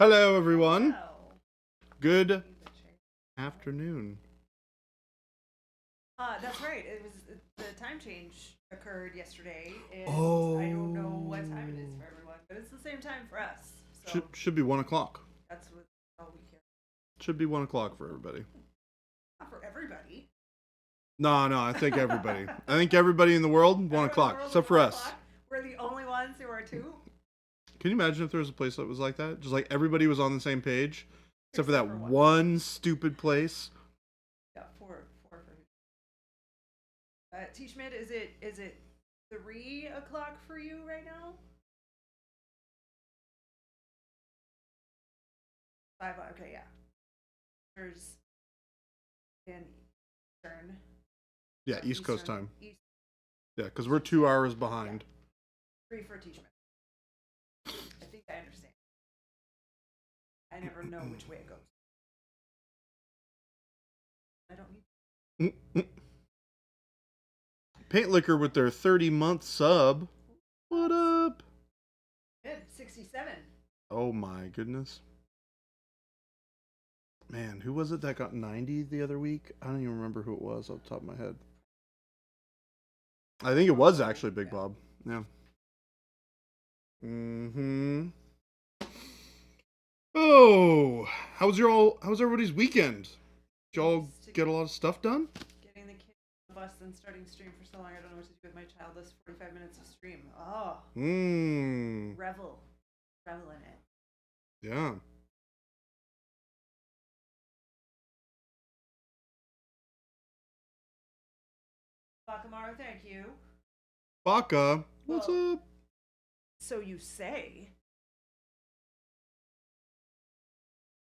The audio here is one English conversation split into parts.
Hello, everyone. Hello. Good afternoon. That's right. It was the time change occurred yesterday, and I don't know what time it is for Oh, everyone, but it's the same time for us. should So should be 1 o'clock. that's what all we care. Should be 1 o'clock for everybody. Not for everybody. No, I think everybody. I think everybody in the world 1 Everyone in the o'clock, world is except for 1 us. o'clock. We're the only ones who are two, Can you imagine if there was a place that was like that? Just like everybody was on the same page, except for except that for one. one stupid place. Yeah, four for. T Schmidt, is it 3 o'clock for you right now? 5. Okay, yeah. There's an Eastern. Yeah, East Coast Eastern. time. East Yeah, because we're 2 hours behind. 3 for T Schmidt. I think I understand. I never know which way it goes. I don't need. Paint Liquor with their 30-month sub. What up? Good. 67. Oh my goodness. Man, who was it that got 90 the other week? I don't even remember who it was off the top of my head. I think it was actually Big Bob. Yeah. Mm-hmm. Oh, how's everybody's weekend? Did y'all get a lot of stuff done? Getting the kids on the bus and starting stream for so long, I don't know what to do with my child. This 45 minutes of stream. Oh, revel in it. Yeah. Bakamaro, thank you. Baka, what's Well, up? So you say.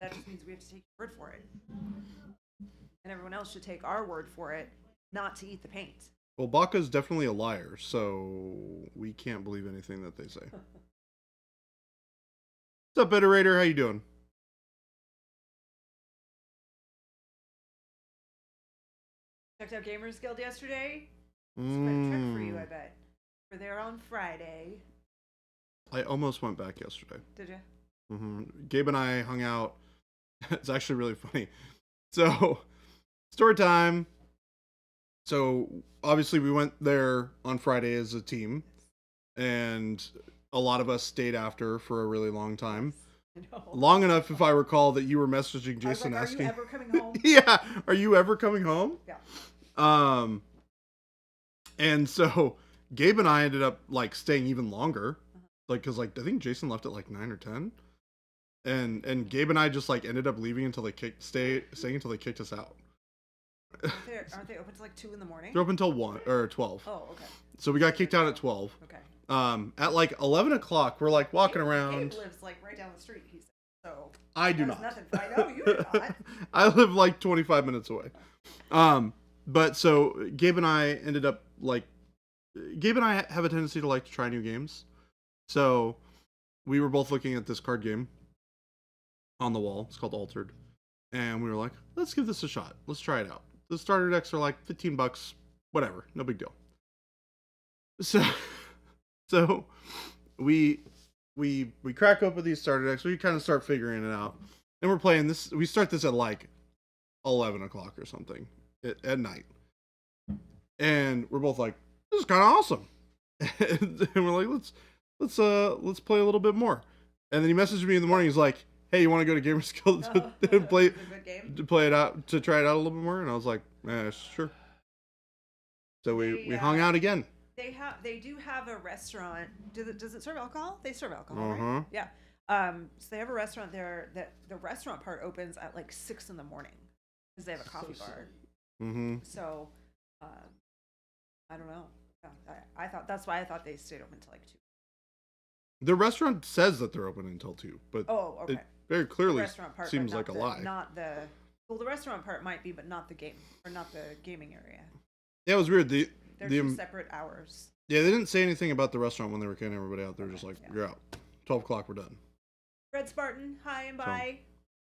That just means we have to take your word for it. And everyone else should take our word for it, not to eat the paint. Well, Baka's definitely a liar, so we can't believe anything that they say. What's up, Iterator? How you doing? Checked out Gamers Guild yesterday. It's quite a trip for you, I bet. We're there on Friday. I almost went back yesterday. Did you? Mm-hmm. Gabe and I hung out. It's actually really funny. So, story time. So, obviously, we went there on Friday as a team, and a lot of us stayed after for a really long time. I know. Long enough, if I recall, that you were messaging Jason I was like, asking, are you ever coming home? "Yeah, are you ever coming home?" Yeah. And so Gabe and I ended up like staying even longer, like because like I think Jason left at like 9 or 10, and Gabe and I just like ended up leaving until staying until they kicked us out. Aren't they open to like 2 in the morning? They're open until 1 or 12. Oh, okay. So we got kicked out at 12. Okay. At like 11 o'clock, we're like walking Gabe around. lives like right down the street, he said. So I do that was not. nothing. I know you do not. I live like 25 minutes away. But so Gabe and I ended up like, Gabe and I have a tendency to like to try new games. So we were both looking at this card game on the wall. It's called Altered. And we were like, let's give this a shot. Let's try it out. The starter decks are like $15, whatever. No big deal. So we crack open these starter decks. We kind of start figuring it out. And we're playing this. We start this at like 11 o'clock or something at night. And we're both like, this is kind of awesome. And we're like, let's play a little bit more. And then he messaged me in the morning. He's like, hey, you want to go to Gamers Guild to play it out, to try it out a little bit more? And I was like, sure. So we hung out again. They do have a restaurant. Does it serve alcohol? They serve alcohol, Uh-huh. right? Yeah. So they have a restaurant there that the restaurant part opens at like 6 in the morning because they have a coffee bar. Mm-hmm. So, I don't know. Yeah, I thought that's why I thought they stayed open till like 2. The restaurant says that they're open until 2, but Oh, okay. it very clearly Restaurant part, seems but like a lie. Not the the restaurant part might be, but not the game or not the gaming area. Yeah, it was weird. They're two separate hours. Yeah, they didn't say anything about the restaurant when they were kicking everybody out. They were just like, yeah. you're out. 12 o'clock, we're done. Red Spartan, hi and bye.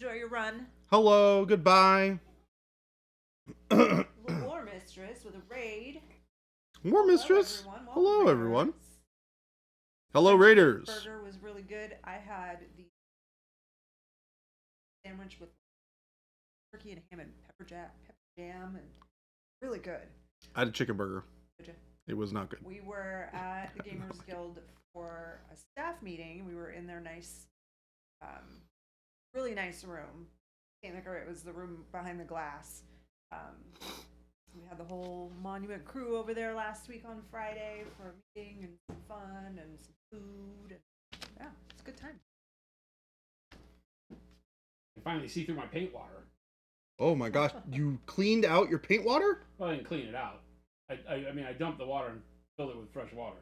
Enjoy your run. Hello, goodbye. War Mistress with a raid. War Mistress. Hello, everyone. Raiders. Hello, Raiders. Burger was really good. I had the sandwich with turkey and ham and pepper jam, and really good. I had a chicken burger. Did you? It was not good. We were at the Gamers Guild for a staff meeting. We were in their nice, really nice room. Can't think of it was the room behind the glass. We had the whole Monument crew over there last week on Friday for a meeting and some fun and some food. And yeah, it's a good time. I finally see through my paint water. Oh my gosh, you cleaned out your paint water? Well, I didn't clean it out. I mean, I dumped the water and filled it with fresh water.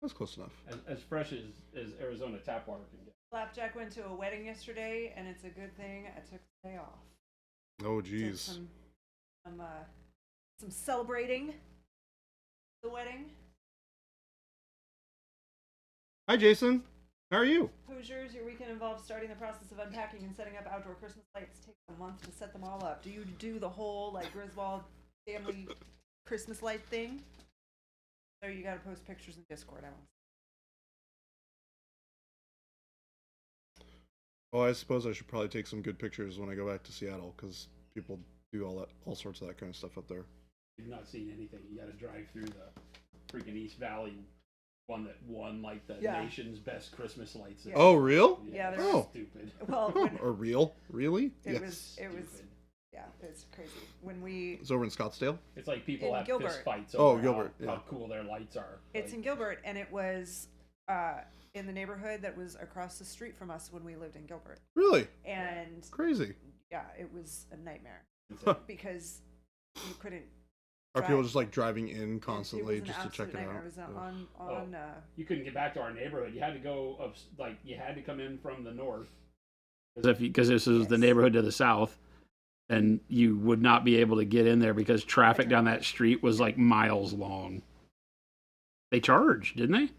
That's close enough. As fresh as Arizona tap water can get. Flapjack went to a wedding yesterday, and it's a good thing I took the day off. Oh, Did geez. some celebrating the wedding. Hi, Jason. How are you? Hoosiers, your weekend involves starting the process of unpacking and setting up outdoor Christmas lights. Takes a month to set them all up. Do you do the whole like Griswold family Christmas light thing? Or you gotta post pictures in Discord? I want. Oh, I suppose I should probably take some good pictures when I go back to Seattle because people do all sorts of that kind of stuff up there. You've not seen anything. You got to drive through the freaking East Valley one that won like the nation's best Christmas lights. Yeah. Oh, real? Yeah, they're stupid. Well, Or real? Really? it Yes. was. Yeah, it's crazy. When we It's over in Scottsdale? It's like people In have Gilbert. fist fights Oh, over Gilbert, how yeah. cool their lights are. it's Like, in Gilbert, and it was in the neighborhood that was across the street from us when we lived in Gilbert, Really? and Crazy. yeah, it was a nightmare insane. because you couldn't. Are people drive. just like driving in constantly It was an just to check absolute it nightmare. out? It was Yeah. on You couldn't get back to our neighborhood. You had to go up, like you had to come in from the north. Because this is the Yes. neighborhood to the south, and you would not be able to get in there because traffic down that street was like miles long. They charged, didn't they?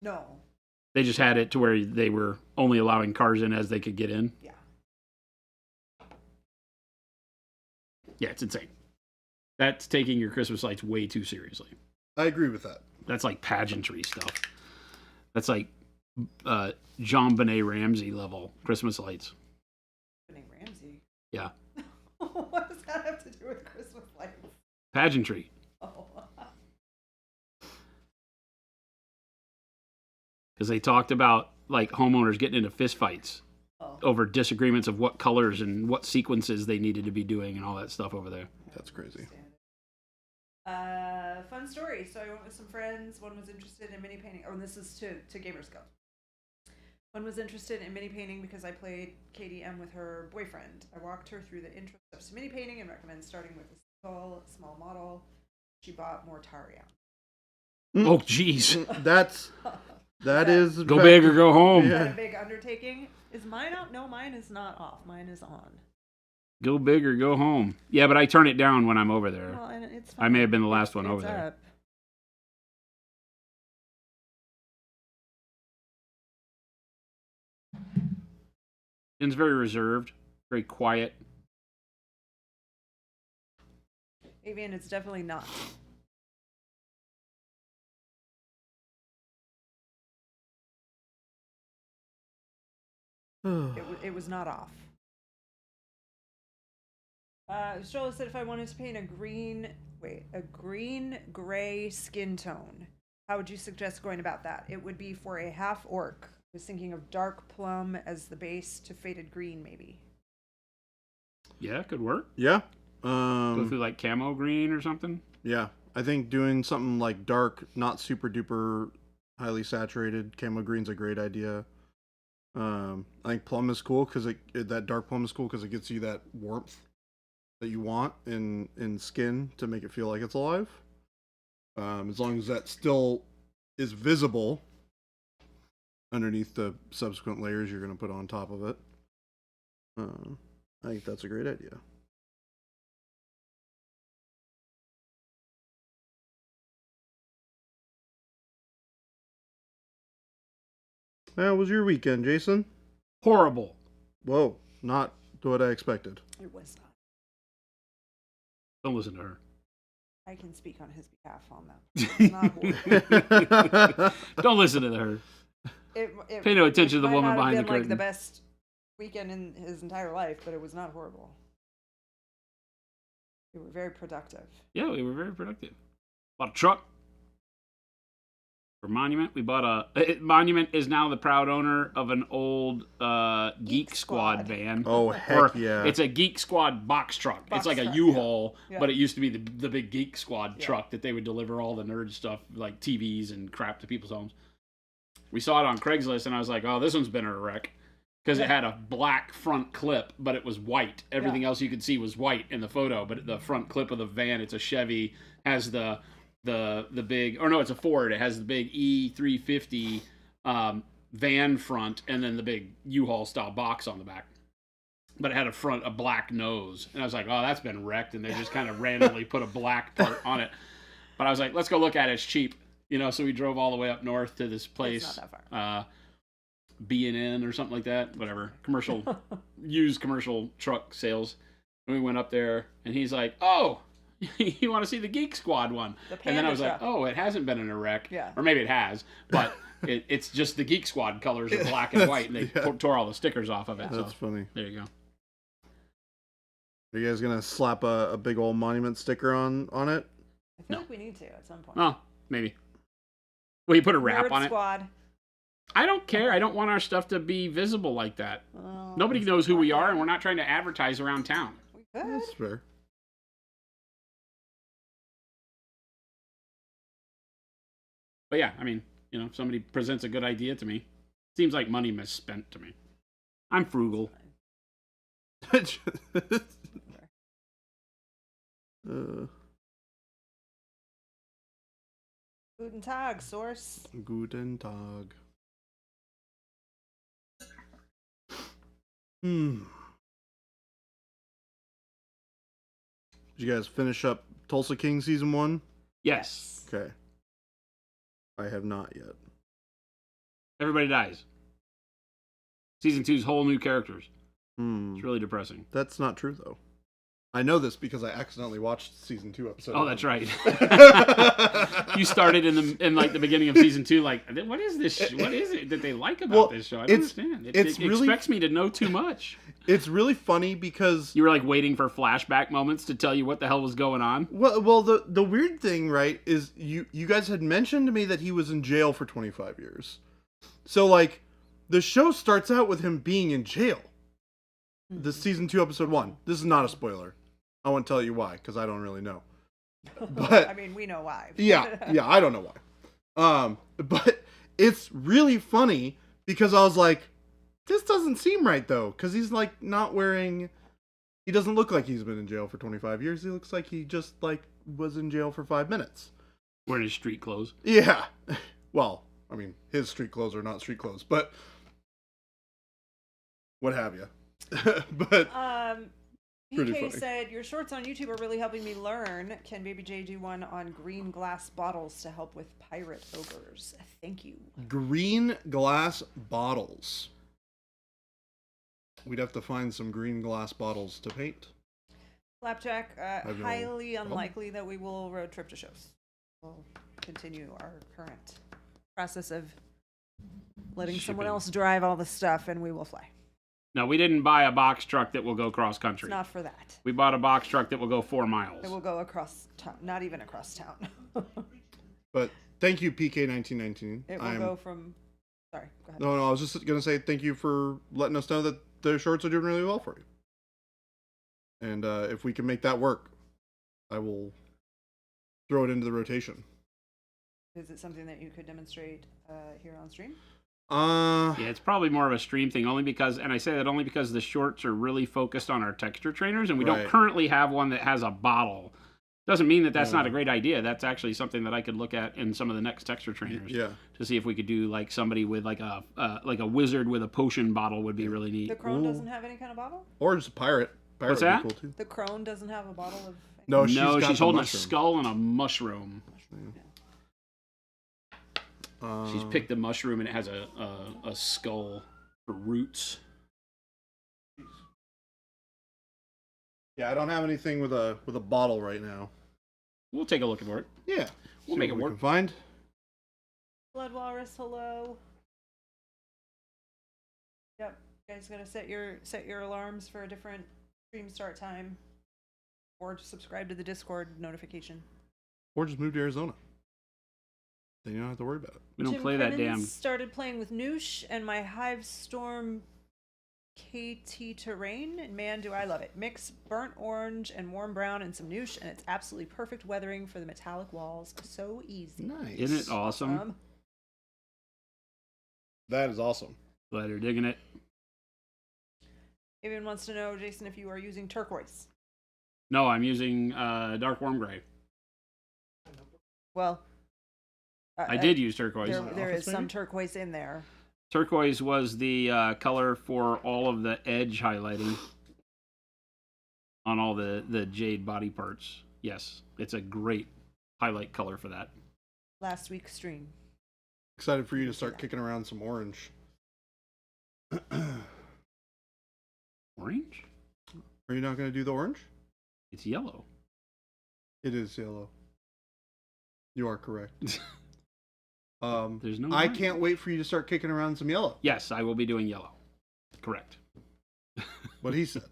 no, They just had it to where they were only allowing cars in as they could get in. yeah. Yeah, it's insane. That's taking your Christmas lights way too seriously. I agree with that. That's like pageantry stuff. That's like Jean Benet Ramsey level Christmas lights. Benet Ramsey. Yeah. What does that have to do with Christmas lights? Pageantry. Oh. Because they talked about like homeowners getting into fistfights Oh. over disagreements of what colors and what sequences they needed to be doing and all that stuff over there. That's crazy. Fun story. So I went with some friends. One was interested in mini painting. Oh, and this is to Gamers Guild. One was interested in mini painting because I played KDM with her boyfriend. I walked her through the intro steps to mini painting and recommend starting with a small model. She bought Mortarion. Oh, jeez. That is in Go fact- big or go home. Is Yeah. that a big undertaking? Is mine out? No, mine is not off. Mine is on. Go big or go home. Yeah, but I turn it down when I'm over there. Well, and it's I may have been the fine. last one It's over there. up. It's very reserved, very quiet. Avian, it's definitely not. It was not off. Strolla said if I wanted to paint a green-gray skin tone, how would you suggest going about that? It would be for a half orc. I was thinking of dark plum as the base to faded green, maybe. Yeah, could work. Yeah. Go through like camo green or something. Yeah. I think doing something like dark, not super duper highly saturated camo green's a great idea. I think plum is cool because that dark plum is cool because it gets you that warmth that you want in skin to make it feel like it's alive. As long as that still is visible underneath the subsequent layers you're going to put on top of it. I think that's a great idea. How was your weekend, Jason? Horrible. Whoa, not what I expected. It was not. Don't listen to her. I can speak on his behalf on that. It's not horrible. Don't listen to her. It Pay no attention to the might woman not have behind the been, like, curtain. the best weekend in his entire life, but it was not horrible. We were very productive. Yeah, we were very productive. Bought a truck for Monument. We bought Monument is now the proud owner of an old Geek Squad van. Oh, heck Or yeah. It's a Geek Squad box truck. Box it's like truck, a U-Haul, yeah. but it used to be the big Geek Squad Yeah. truck that they would deliver all the nerd stuff, like TVs and crap to people's homes. We saw it on Craigslist, and I was like, oh, this one's been a wreck. Because it had a black front clip, but it was white. Everything else you could see was white in the photo, but the front clip of the van, it's a Chevy, has the big, or no, it's a Ford. It has the big E350 van front, and then the big U-Haul style box on the back. But it had a black nose, and I was like, oh, that's been wrecked, and they just kind of randomly put a black part on it. But I was like, let's go look at it. It's cheap, So we drove all the way up north to this place. It's not that far. B&N or something like that, whatever, used commercial truck sales. And we went up there, and he's like, oh, you want to see the Geek Squad one? And then I was truck. like, oh, it hasn't been in a wreck. Yeah. Or maybe it has, but it's just the Geek Squad colors are black and white, and they tore all the stickers off of it. That's so funny. there you go. Are you guys going to slap a big old Monument sticker on it? I feel like we need to at some point. Oh, maybe. Well, you put a wrap Nerd on it. Squad. I don't care. I don't want our stuff to be visible like that. Oh, Nobody knows who we are, and we're not trying to advertise around town. We could. That's fair. But yeah, I mean, if somebody presents a good idea to me, seems like money misspent to me. I'm frugal. Guten Tag, source. Guten Tag. Did you guys finish up Tulsa King season 1? Yes. Okay. I have not yet. Everybody dies. Season 2's whole new characters. Hmm. It's really depressing. That's not true though. I know this because I accidentally watched season 2 episode. Oh, that's right. You started in the beginning of season 2. Like, what is this? What is it that they like about this show? I don't understand. It really expects me to know too much. It's really funny because you were like waiting for flashback moments to tell you what the hell was going on. Well, the weird thing, right, is you guys had mentioned to me that he was in jail for 25 years. So like, the show starts out with him being in jail. The season 2 episode 1. This is not a spoiler. I won't tell you why, because I don't really know. But I mean, we know why. yeah, I don't know why. But it's really funny because I was like, this doesn't seem right though, because he's like not wearing. He doesn't look like he's been in jail for 25 years. He looks like he just like was in jail for 5 minutes. Wearing his street clothes. Yeah. Well, I mean, his street clothes are not street clothes, but what have you? But pretty PK funny. said, your shorts on YouTube are really helping me learn. Can Baby J do one on green glass bottles to help with pirate ogres? Thank you. green glass bottles. We'd have to find some green glass bottles to paint. Flapjack, no highly problem. unlikely that we will road trip to shows. We'll continue our current process of letting someone Shipping. else drive all the stuff, and we will fly. No, we didn't buy a box truck that will go cross It's country. not for that. We bought a box truck that will go 4 miles. It will go across town. Not even across town. But thank you, PK1919. It will go from... Sorry, go ahead. No, I was just going to say thank you for letting us know that the shorts are doing really well for you. And if we can make that work, I will throw it into the rotation. Is it something that you could demonstrate here on stream? Yeah, it's probably more of a stream thing, only because the shorts are really focused on our texture trainers, and we don't Right. currently have one that has a bottle. Doesn't mean that that's not a great idea. That's actually something that I could look at in some of the next texture trainers. Yeah. To see if we could do like somebody with like a wizard with a potion bottle would be really neat. The crone Ooh. doesn't have any kind of bottle? Or just a pirate. Pirate What's would that? be cool too. The crone doesn't have a bottle of... No, she's got the holding mushroom. a skull and a mushroom. She's picked the mushroom and it has a skull for roots. Yeah, I don't have anything with a bottle right now. We'll take a look for it. Yeah. We'll See make what it we work. can find. Blood Walrus, hello. Yep. You guys gotta set your alarms for a different stream start time, or subscribe to the Discord notification. Or just move to Arizona. Then you don't have to worry about it. We don't Jim play that Crimmins damn. started playing with Noosh and my Hive Storm KT terrain, and man, do I love it. Mix burnt orange and warm brown and some Noosh, and it's absolutely perfect weathering for the metallic walls. So easy. Nice. Isn't it awesome? That is awesome. Glad you're digging it. Even wants to know, Jason, if you are using turquoise. No, I'm using dark warm gray. Well, I did use turquoise. There is Office, some maybe? turquoise in there. Turquoise was the color for all of the edge highlighting on all the jade body parts. Yes, it's a great highlight color for that. Last week's stream. Excited for you to start kicking around some orange. Orange? Are you not going to do the orange? It's yellow. It is yellow. You are correct. There's no I orange. can't wait for you to start kicking around some yellow. Yes, I will be doing yellow. Correct. What he said.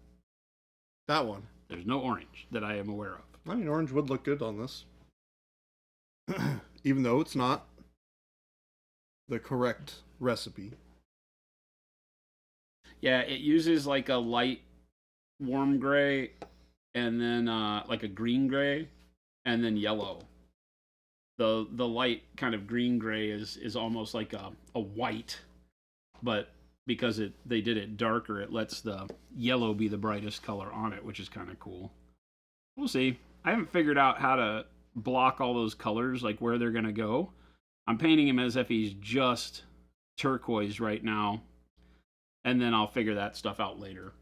That one. There's no orange that I am aware of. I mean, orange would look good on this. Even though it's not the correct recipe. Yeah, it uses like a light warm gray and then like a green gray and then yellow. The light kind of green gray is almost like a white, but because they did it darker, it lets the yellow be the brightest color on it, which is kind of cool. We'll see. I haven't figured out how to block all those colors, like where they're going to go. I'm painting him as if he's just turquoise right now, and then I'll figure that stuff out later.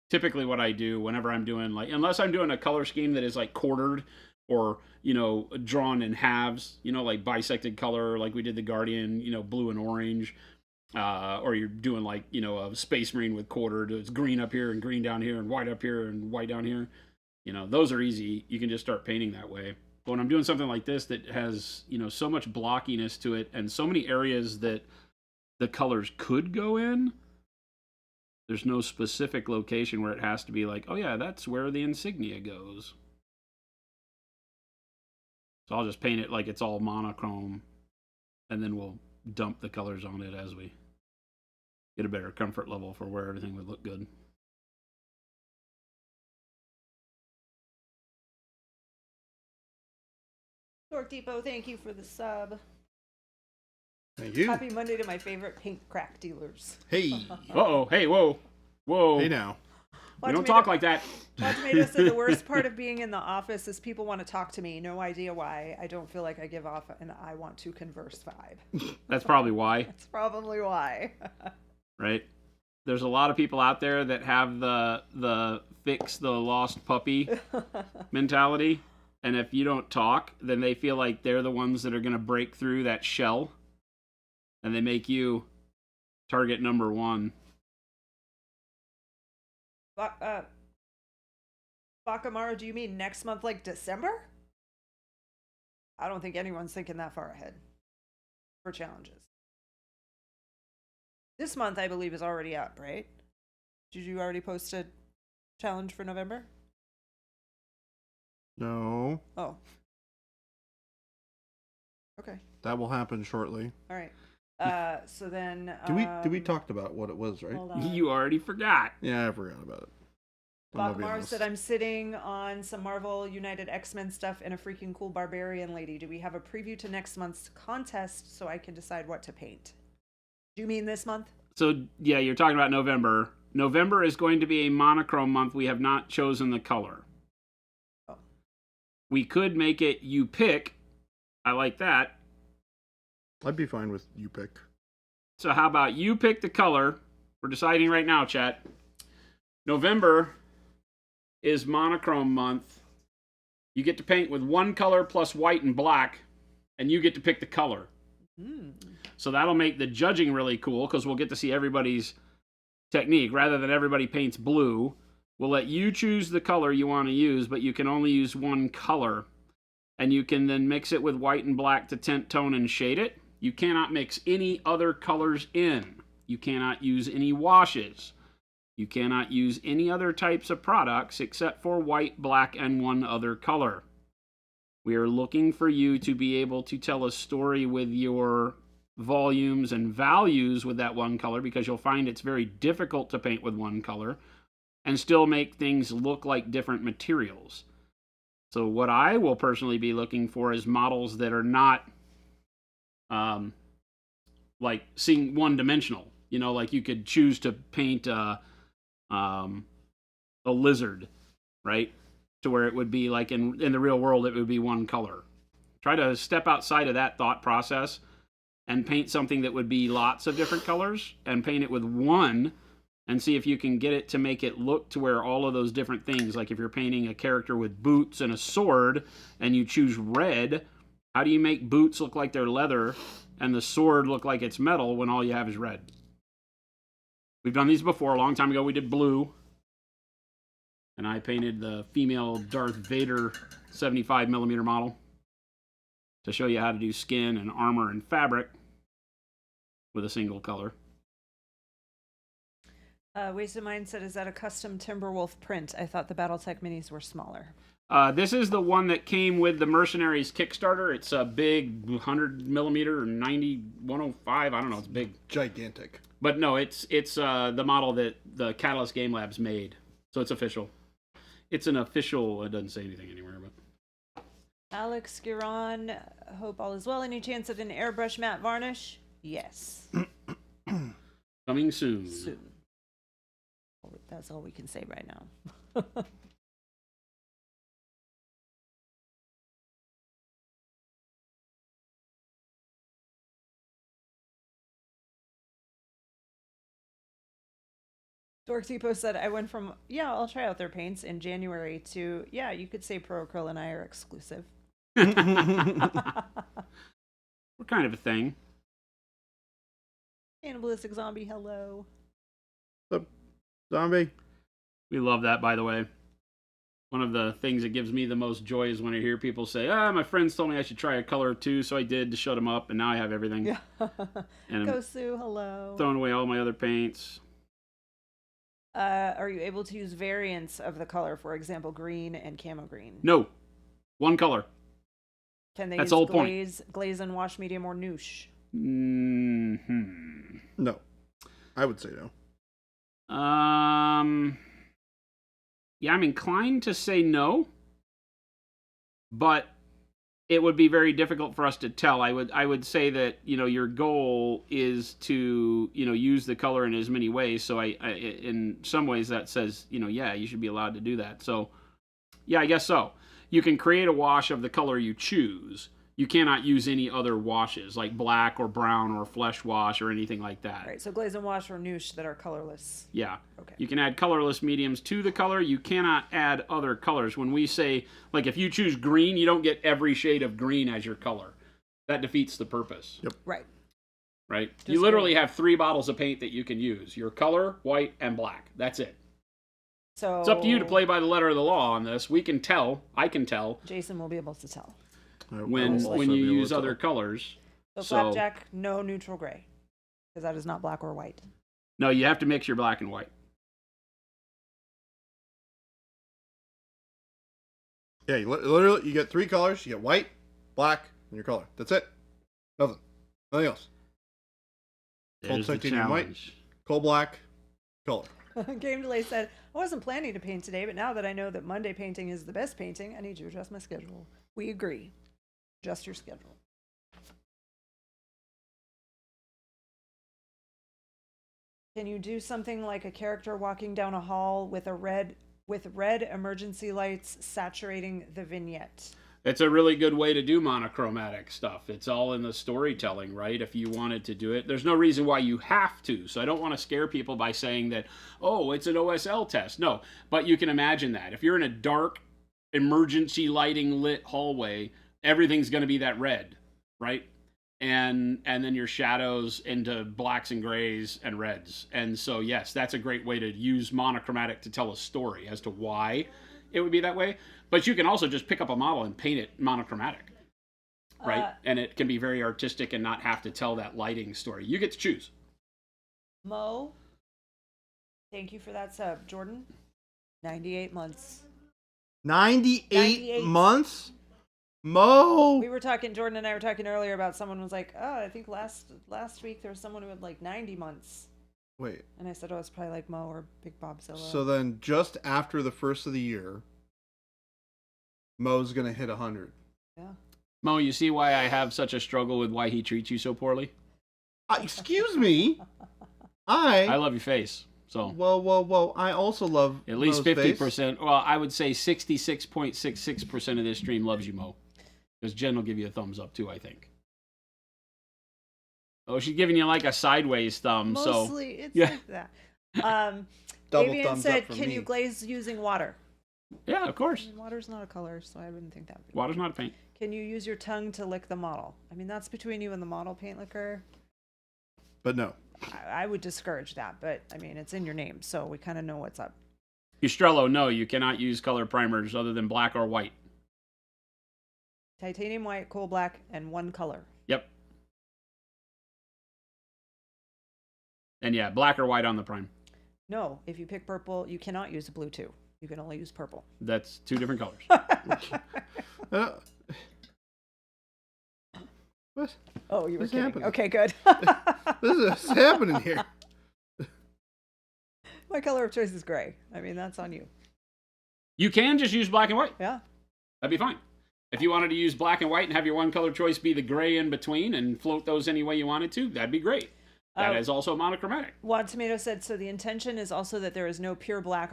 Typically what I do whenever I'm doing, like, unless I'm doing a color scheme that is like quartered or, you know, drawn in halves, you know, like bisected color, like we did the Guardian, you know, blue and orange, or you're doing like, you know, a Space Marine with quartered, it's green up here and green down here and white up here and white down here. You know, those are easy. You can just start painting that way. But when I'm doing something like this that has, you know, so much blockiness to it and so many areas that the colors could go in, there's no specific location where it has to be like, oh yeah, that's where the insignia goes. So I'll just paint it like it's all monochrome, and then we'll dump the colors on it as we get a better comfort level for where everything would look good. Dork Depot, thank you for the sub. Thank you. Happy Monday to my favorite paint crack dealers. Hey. Uh-oh, hey, whoa. Whoa. Hey now. We don't talk like that. Tomato said the worst part of being in the office is people want to talk to me. No idea why. I don't feel like I give off an I want to converse vibe. That's probably why, That's probably why. right? There's a lot of people out there that have the fix the lost puppy mentality. And if you don't talk, then they feel like they're the ones that are going to break through that shell. And they make you target number one. Bakamaru, do you mean next month, like December? I don't think anyone's thinking that far ahead for challenges. This month, I believe, is already up, right? Did you already post a challenge for November? No. Oh. Okay. That will happen shortly. All right. So then. Did we talked about what it was, right? Hold on. You already forgot. Yeah, I forgot about it. I'm gonna be Bakamaru honest. said, I'm sitting on some Marvel United X-Men stuff and a freaking cool barbarian lady. Do we have a preview to next month's contest so I can decide what to paint? Do you mean this month? So, yeah, you're talking about November. November is going to be a monochrome month. We have not chosen the color. Oh. We could make it you pick. I like that. I'd be fine with you pick. So how about you pick the color? We're deciding right now, chat. November is monochrome month. You get to paint with one color plus white and black, and you get to pick the color. So that'll make the judging really cool because we'll get to see everybody's technique. Rather than everybody paints blue, we'll let you choose the color you want to use, but you can only use one color. And you can then mix it with white and black to tint, tone, and shade it. You cannot mix any other colors in. You cannot use any washes. You cannot use any other types of products except for white, black, and one other color. We are looking for you to be able to tell a story with your volumes and values with that one color, because you'll find it's very difficult to paint with one color and still make things look like different materials. So what I will personally be looking for is models that are not like seeing one-dimensional. You know, like you could choose to paint a lizard, right? To where it would be like in the real world, it would be one color. Try to step outside of that thought process and paint something that would be lots of different colors, and paint it with one and see if you can get it to make it look to where all of those different things, like if you're painting a character with boots and a sword and you choose red, how do you make boots look like they're leather and the sword look like it's metal when all you have is red? We've done these before. A long time ago we did blue, and I painted the female Darth Vader 75mm model to show you how to do skin and armor and fabric with a single color. Wasted Mindset, is that a custom Timberwolf print? I thought the Battletech minis were smaller. This is the one that came with the Mercenaries Kickstarter. It's a big 100mm or 105. I don't know. It's big. Gigantic. But no, it's the model that the Catalyst Game Labs made. So it's official. It's an official, it doesn't say anything anywhere, but. Alex Giron, hope all is well. Any chance at an airbrush matte varnish? Yes. Coming soon. Soon. That's all we can say right now. Dork Depot said, I went from, yeah, I'll try out their paints in January to, yeah, you could say Pro Acryl and I are exclusive. What kind of a thing? Cannibalistic Zombie, hello. What's up, zombie? We love that, by the way. One of the things that gives me the most joy is when I hear people say, my friends told me I should try a color too, so I did to shut them up, and now I have everything. Yeah. And Go Sue, hello. throwing away all my other paints. Are you able to use variants of the color, for example, green and camo green? No. One color. Can they That's use the whole glaze and wash medium or noosh? Mm-hmm. No. I would say no. Yeah, I'm inclined to say no, but it would be very difficult for us to tell. I would say that, your goal is to, use the color in as many ways. So I in some ways that says, yeah, you should be allowed to do that. So yeah, I guess so. You can create a wash of the color you choose. You cannot use any other washes like black or brown or flesh wash or anything like that. Right, so glaze and wash or noosh that are colorless. Yeah. Okay. You can add colorless mediums to the color. You cannot add other colors. When we say, like, if you choose green, you don't get every shade of green as your color. That defeats the purpose. Yep. Right. Right? Just You literally have 3 bottles of paint that you can use. Your color, white, and black. That's it. So It's up to you to play by the letter of the law on this. We can tell. I can tell. Jason will be able to tell. When you use other colors. So Flapjack, no neutral gray, because that is not black or white. No, you have to mix your black and white. Yeah, literally, you get 3 colors. You get white, black, and your color. That's it. Nothing else. Cold There's the titanium white, challenge. coal black, color. Game Delay said, I wasn't planning to paint today, but now that I know that Monday painting is the best painting, I need to adjust my schedule. We agree. Adjust your schedule. Can you do something like a character walking down a hall with red emergency lights saturating the vignette? It's a really good way to do monochromatic stuff. It's all in the storytelling, right? If you wanted to do it, there's no reason why you have to. So I don't want to scare people by saying that, oh, it's an OSL test. No, but you can imagine that. If you're in a dark, emergency lighting lit hallway, everything's going to be that red, right? And then your shadows into blacks and grays and reds. And so, yes, that's a great way to use monochromatic to tell a story as to why it would be that way. But you can also just pick up a model and paint it monochromatic, right? And it can be very artistic and not have to tell that lighting story. You get to choose. Mo, thank you for that sub. Jordan, 98 months. 98 98. months? Mo! We were talking, Jordan and I were talking earlier about someone was like, oh, I think last week there was someone who had like 90 months. Wait, And I said, oh, it's probably like Mo or Big Bobzilla. so then just after the first of the year, Mo's gonna hit 100. Yeah. Mo, you see why I have such a struggle with why he treats you so poorly? Excuse me? I love your face. So Well, I also love at least Mo's 50%. face. Well, I would say 66.66% of this stream loves you, Mo. Because Jen will give you a thumbs up too, I think. Oh, she's giving you like a sideways thumb. Mostly, so it's yeah. like that. Double Avian thumbs said, up for can me. you glaze using water? Yeah, of course. I mean, water's not a color, so I wouldn't think that would be. Water's not a paint. Can you use your tongue to lick the model? I mean, that's between you and the model paint liquor. But no. I would discourage that, but I mean, it's in your name, so we kind of know what's up. Ustrello, no, you cannot use color primers other than black or white. Titanium white, coal black, and one color. Yep. And yeah, black or white on the prime. No, if you pick purple, you cannot use blue too. You can only use purple. That's two different colors. Uh, what? Oh, you were What's kidding. happening? Okay, good. What's happening here? My color of choice is gray. I mean, that's on you. You can just use black and white. Yeah. That'd be fine. If you wanted to use black and white and have your one color choice be the gray in between and float those any way you wanted to, that'd be great. That is also monochromatic. Juan Tomato said, so the intention is also that there is no pure black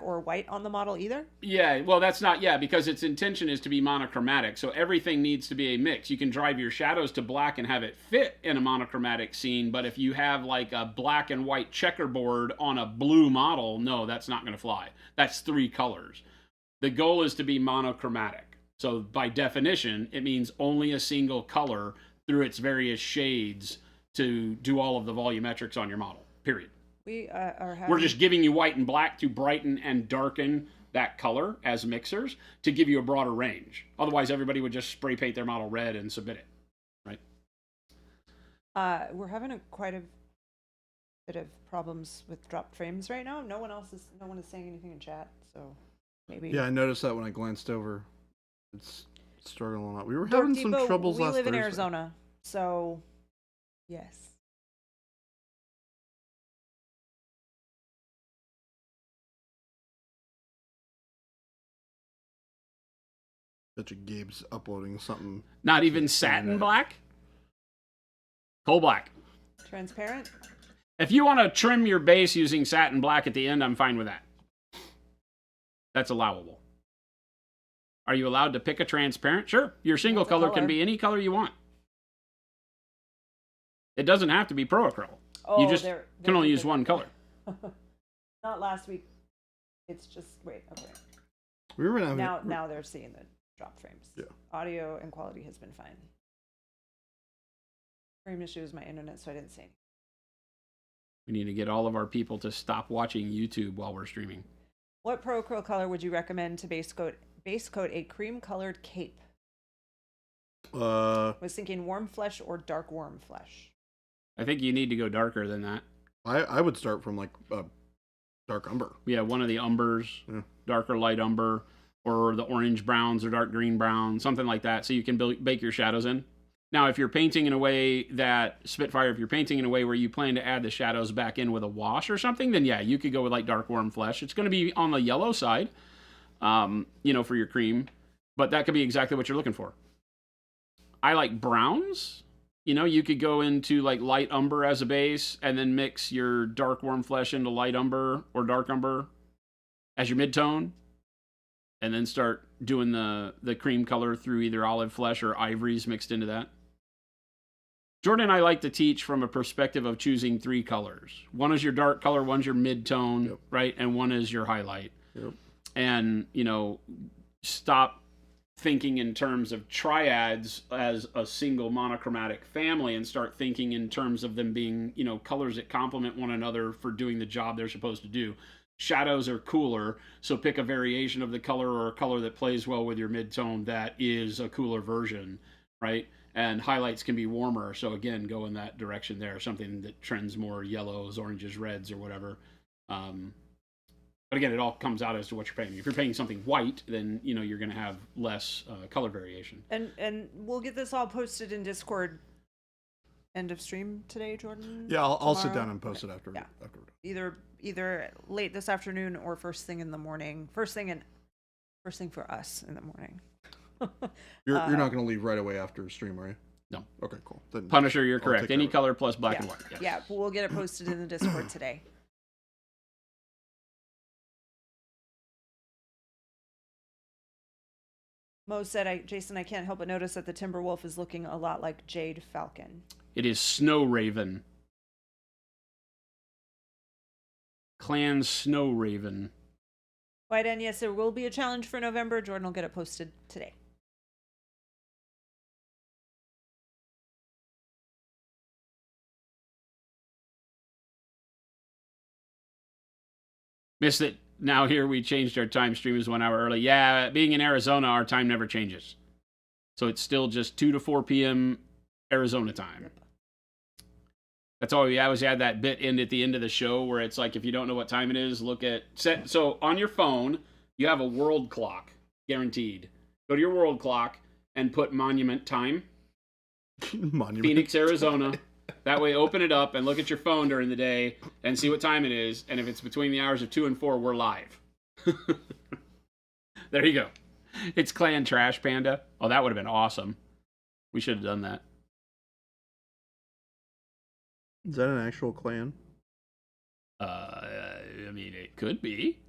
or white on the model either? Yeah, well, that's not, because its intention is to be monochromatic. So everything needs to be a mix. You can drive your shadows to black and have it fit in a monochromatic scene. But if you have like a black and white checkerboard on a blue model, no, that's not going to fly. That's 3 colors. The goal is to be monochromatic. So by definition, it means only a single color through its various shades to do all of the volumetrics on your model, period. We are having... We're just giving you white and black to brighten and darken that color as mixers to give you a broader range. Otherwise, everybody would just spray paint their model red and submit it, right? We're having quite a bit of problems with dropped frames right now. No one is saying anything in chat, so maybe... Yeah, I noticed that when I glanced over. It's struggling a lot. We were having some Depot, troubles last We live in Thursday. Arizona, so yes. Bet you Gabe's uploading something. Not even satin black? Coal black. Transparent? If you want to trim your base using satin black at the end, I'm fine with that. That's allowable. Are you allowed to pick a transparent? Sure. Your single That's a color color. can be any color you want. It doesn't have to be pro-acryl. Oh, You just they're can only use different. one color. Not last week. It's just wait. Okay. We were having Now they're seeing the drop frames. Yeah. Audio and quality has been fine. Frame issue is my internet, so I didn't say anything. We need to get all of our people to stop watching YouTube while we're streaming. What pro acryl color would you recommend to base coat a cream colored cape? Was thinking warm flesh or dark warm flesh. I think you need to go darker than that. I would start from like dark umber. Yeah, one of the umbers, Yeah. darker light umber, or the orange browns or dark green brown, something like that, so you can bake your shadows in. Now, if you're painting in a way that, Spitfire, if you're painting in a way where you plan to add the shadows back in with a wash or something, then yeah, you could go with like dark warm flesh. It's going to be on the yellow side, for your cream, but that could be exactly what you're looking for. I like browns. You could go into like light umber as a base and then mix your dark warm flesh into light umber or dark umber as your mid-tone, and then start doing the cream color through either olive flesh or ivories mixed into that. Jordan and I like to teach from a perspective of choosing 3 colors. One is your dark color, one's your mid-tone, Yep. right? And one is your highlight. Yep. And, stop thinking in terms of triads as a single monochromatic family and start thinking in terms of them being, colors that complement one another for doing the job they're supposed to do. Shadows are cooler, so pick a variation of the color or a color that plays well with your mid-tone that is a cooler version, right? and highlights can be warmer. So again, go in that direction there, something that trends more yellows, oranges, reds, or whatever. But again, it all comes out as to what you're painting. If you're painting something white, then you're going to have less color variation. And we'll get this all posted in Discord. End of stream today, Jordan. Yeah, I'll sit Tomorrow? down and post it after. Yeah. After. Either late this afternoon or first thing in the morning. First thing for us in the morning. You're not going to leave right away after stream, are you? No. Okay, cool. Then Punisher, you're I'll correct. take care Any of it. color plus black Yeah. and white. Yes. Yeah, but we'll get it posted in the Discord today. Mo said, Jason, I can't help but notice that the Timberwolf is looking a lot like Jade Falcon. It is Snow Raven. Clan Snow Raven. White and yes, there will be a challenge for November. Jordan will get it posted today. Missed it. Now here we changed our time. Stream is 1 hour early. Yeah, being in Arizona, our time never changes. So it's still just 2 to 4 p.m. Arizona time. Yep. That's all we always had that bit in at the end of the show where it's like, if you don't know what time it is, look at set. So on your phone, you have a world clock, guaranteed. Go to your world clock and put monument time. Monument. Phoenix, Arizona. That way, open it up and look at your phone during the day and see what time it is. And if it's between the hours of 2 and 4, we're live. There you go. It's Clan Trash Panda. Oh, that would have been awesome. We should have done that. Is that an actual clan? I mean, it could be.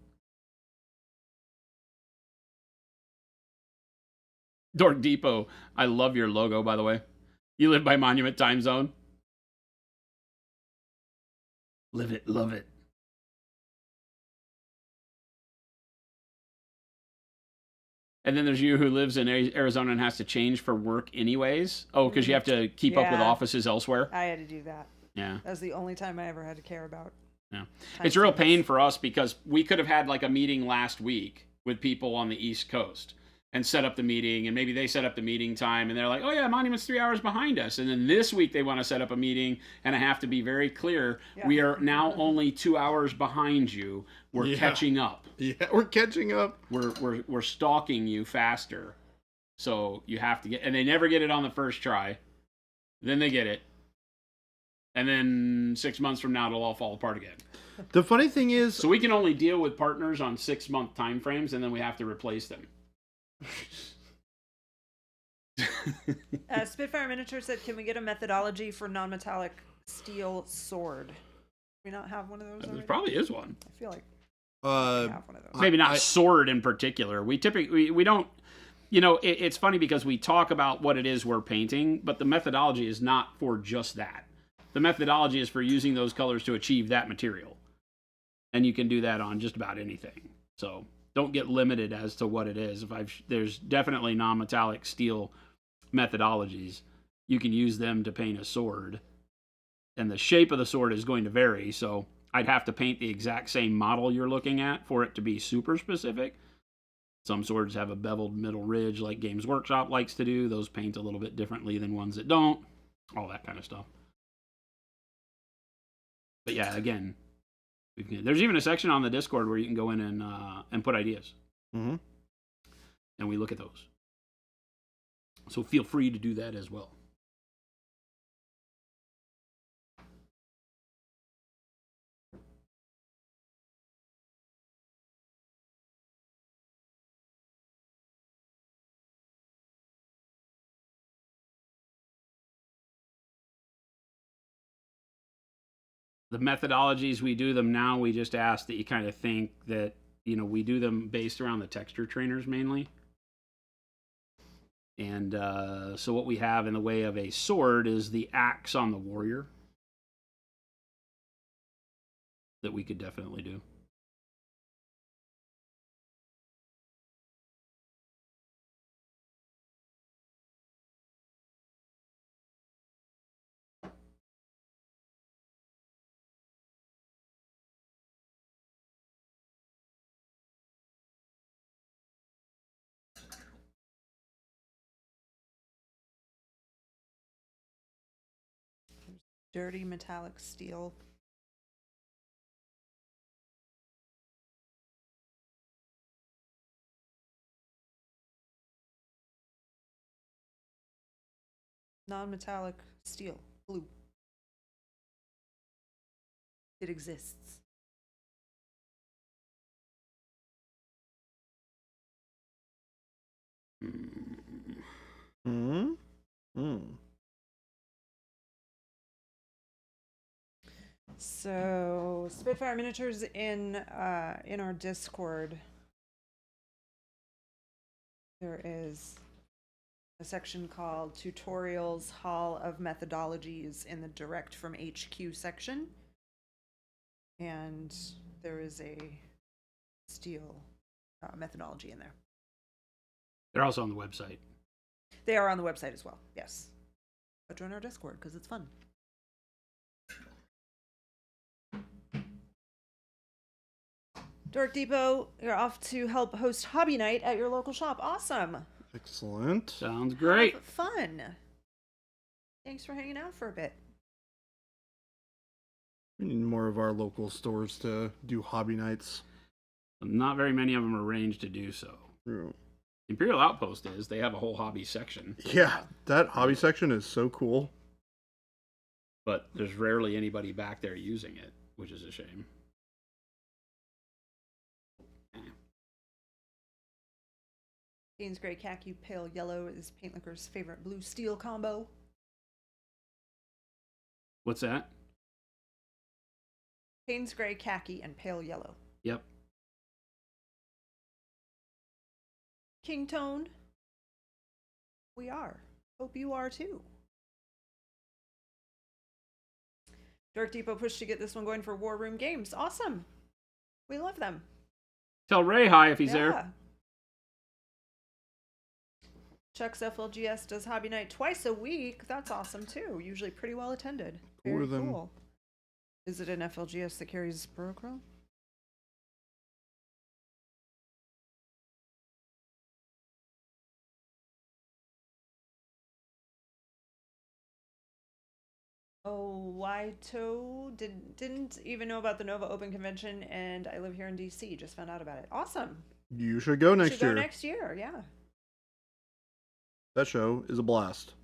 Dork Depot. I love your logo, by the way. You live by Monument Time Zone. Live it, love it. And then there's you who lives in Arizona and has to change for work anyways. Oh, because you have to keep up with Yeah. offices elsewhere. I had to do that. Yeah. That was the only time I ever had to care about. Yeah. time It's a real zones. pain for us because we could have had like a meeting last week with people on the East Coast and set up the meeting, and maybe they set up the meeting time and they're like, oh yeah, Monument's 3 hours behind us. And then this week they want to set up a meeting, and I have to be very clear. Yeah. We are now only 2 hours behind you. We're Yeah. catching up. Yeah, we're catching up. We're stalking you faster. So you have to get, and they never get it on the first try. Then they get it. And then 6 months from now, it'll all fall apart again. The funny thing is, So we can only deal with partners on 6-month time frames, and then we have to replace them. Spitfire Miniature said, can we get a methodology for non-metallic steel sword? Do we not have one of those There already? probably is one. I feel like we have one of those. Maybe not I- sword in particular. We typically we don't. It's funny because we talk about what it is we're painting, but the methodology is not for just that. The methodology is for using those colors to achieve that material, and you can do that on just about anything. So don't get limited as to what it is. There's definitely non-metallic steel methodologies. You can use them to paint a sword, and the shape of the sword is going to vary. So I'd have to paint the exact same model you're looking at for it to be super specific. Some swords have a beveled middle ridge like Games Workshop likes to do. Those paint a little bit differently than ones that don't. All that kind of stuff. But yeah, again, there's even a section on the Discord where you can go in and put ideas. Mm-hmm. And we look at those. So feel free to do that as well. The methodologies we do them now, we just ask that you kind of think that, we do them based around the texture trainers mainly. And so what we have in the way of a sword is the axe on the warrior that we could definitely do. Dirty metallic steel. Non-metallic steel. Blue. It exists. Hmm. Hmm. So Spitfire Miniatures in our Discord. There is a section called Tutorials Hall of Methodologies in the Direct from HQ section. And there is a steel methodology in there. They're also on the website. They are on the website as well, yes. But join our Discord because it's fun. Dork Depot, you're off to help host Hobby Night at your local shop. Awesome. Excellent. Sounds great. Have fun. Thanks for hanging out for a bit. We need more of our local stores to do hobby nights. Not very many of them are arranged to do so. Yeah. Imperial Outpost is. They have a whole hobby section. Yeah, that hobby section is so cool. But there's rarely anybody back there using it, which is a shame. Payne's Gray Khaki Pale Yellow is Paint Liquor's favorite blue steel combo. What's that? Payne's Gray Khaki and Pale Yellow. Yep. King Tone. We are. Hope you are too. Dark Depot pushed to get this one going for War Room Games. Awesome. We love them. Tell Ray hi if he's there. Chuck's FLGS does Hobby Night twice a week. That's awesome too. Usually pretty well attended. Very cool. Is it an FLGS that carries Burochrome? Oh, Waito didn't even know about the Nova Open Convention, and I live here in DC. Just found out about it. Awesome. You should go next year. Go next year, yeah. That show is a blast.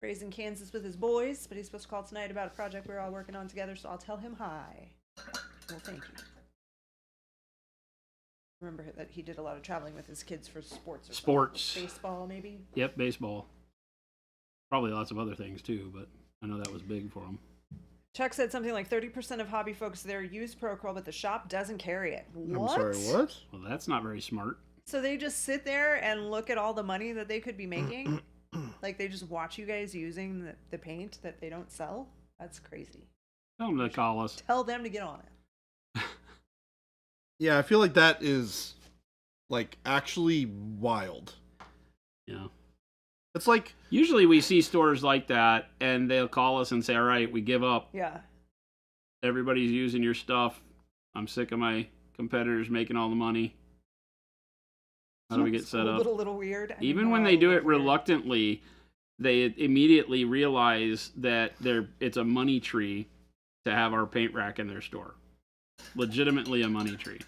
Ray's in Kansas with his boys, but he's supposed to call tonight about a project we're all working on together, so I'll tell him hi. Well, thank you. Remember that he did a lot of traveling with his kids for sports. Baseball, maybe? Yep, baseball. Probably lots of other things, too, but I know that was big for him. Chuck said something like 30% of hobby folks there use Procrawl, but the shop doesn't carry it. What? I'm sorry, what? Well, that's not very smart. So they just sit there and look at all the money that they could be making? Like they just watch you guys using the paint that they don't sell? That's crazy. Tell them to call us. Tell them to get on it. Yeah, I feel like that is, like, actually wild. Yeah. It's like... Usually we see stores like that, and they'll call us and say, all right, we give up. Yeah. Everybody's using your stuff. I'm sick of my competitors making all the money. How do we get set up? A little weird. Even when they do it reluctantly, they immediately realize that it's a money tree to have our paint rack in their store. Legitimately a money tree.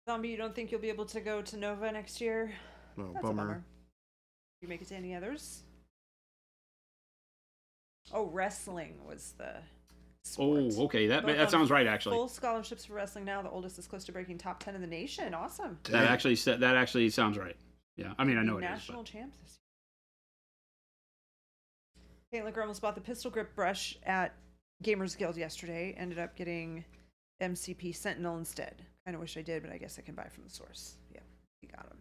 Zombie, you don't think you'll be able to go to Nova next year? No, That's a bummer. You make it to any others? Oh, wrestling was the sport. Oh, okay. That sounds right, actually. Full scholarships for wrestling now. The oldest is close to breaking top 10 in the nation. Awesome. That actually sounds right. Yeah, I mean, I know it is. National champs this year. Paint Liquor almost bought the pistol grip brush at Gamers Guild yesterday. Ended up getting MCP Sentinel instead. Kind of wish I did, but I guess I can buy from the source. Yeah, we got them.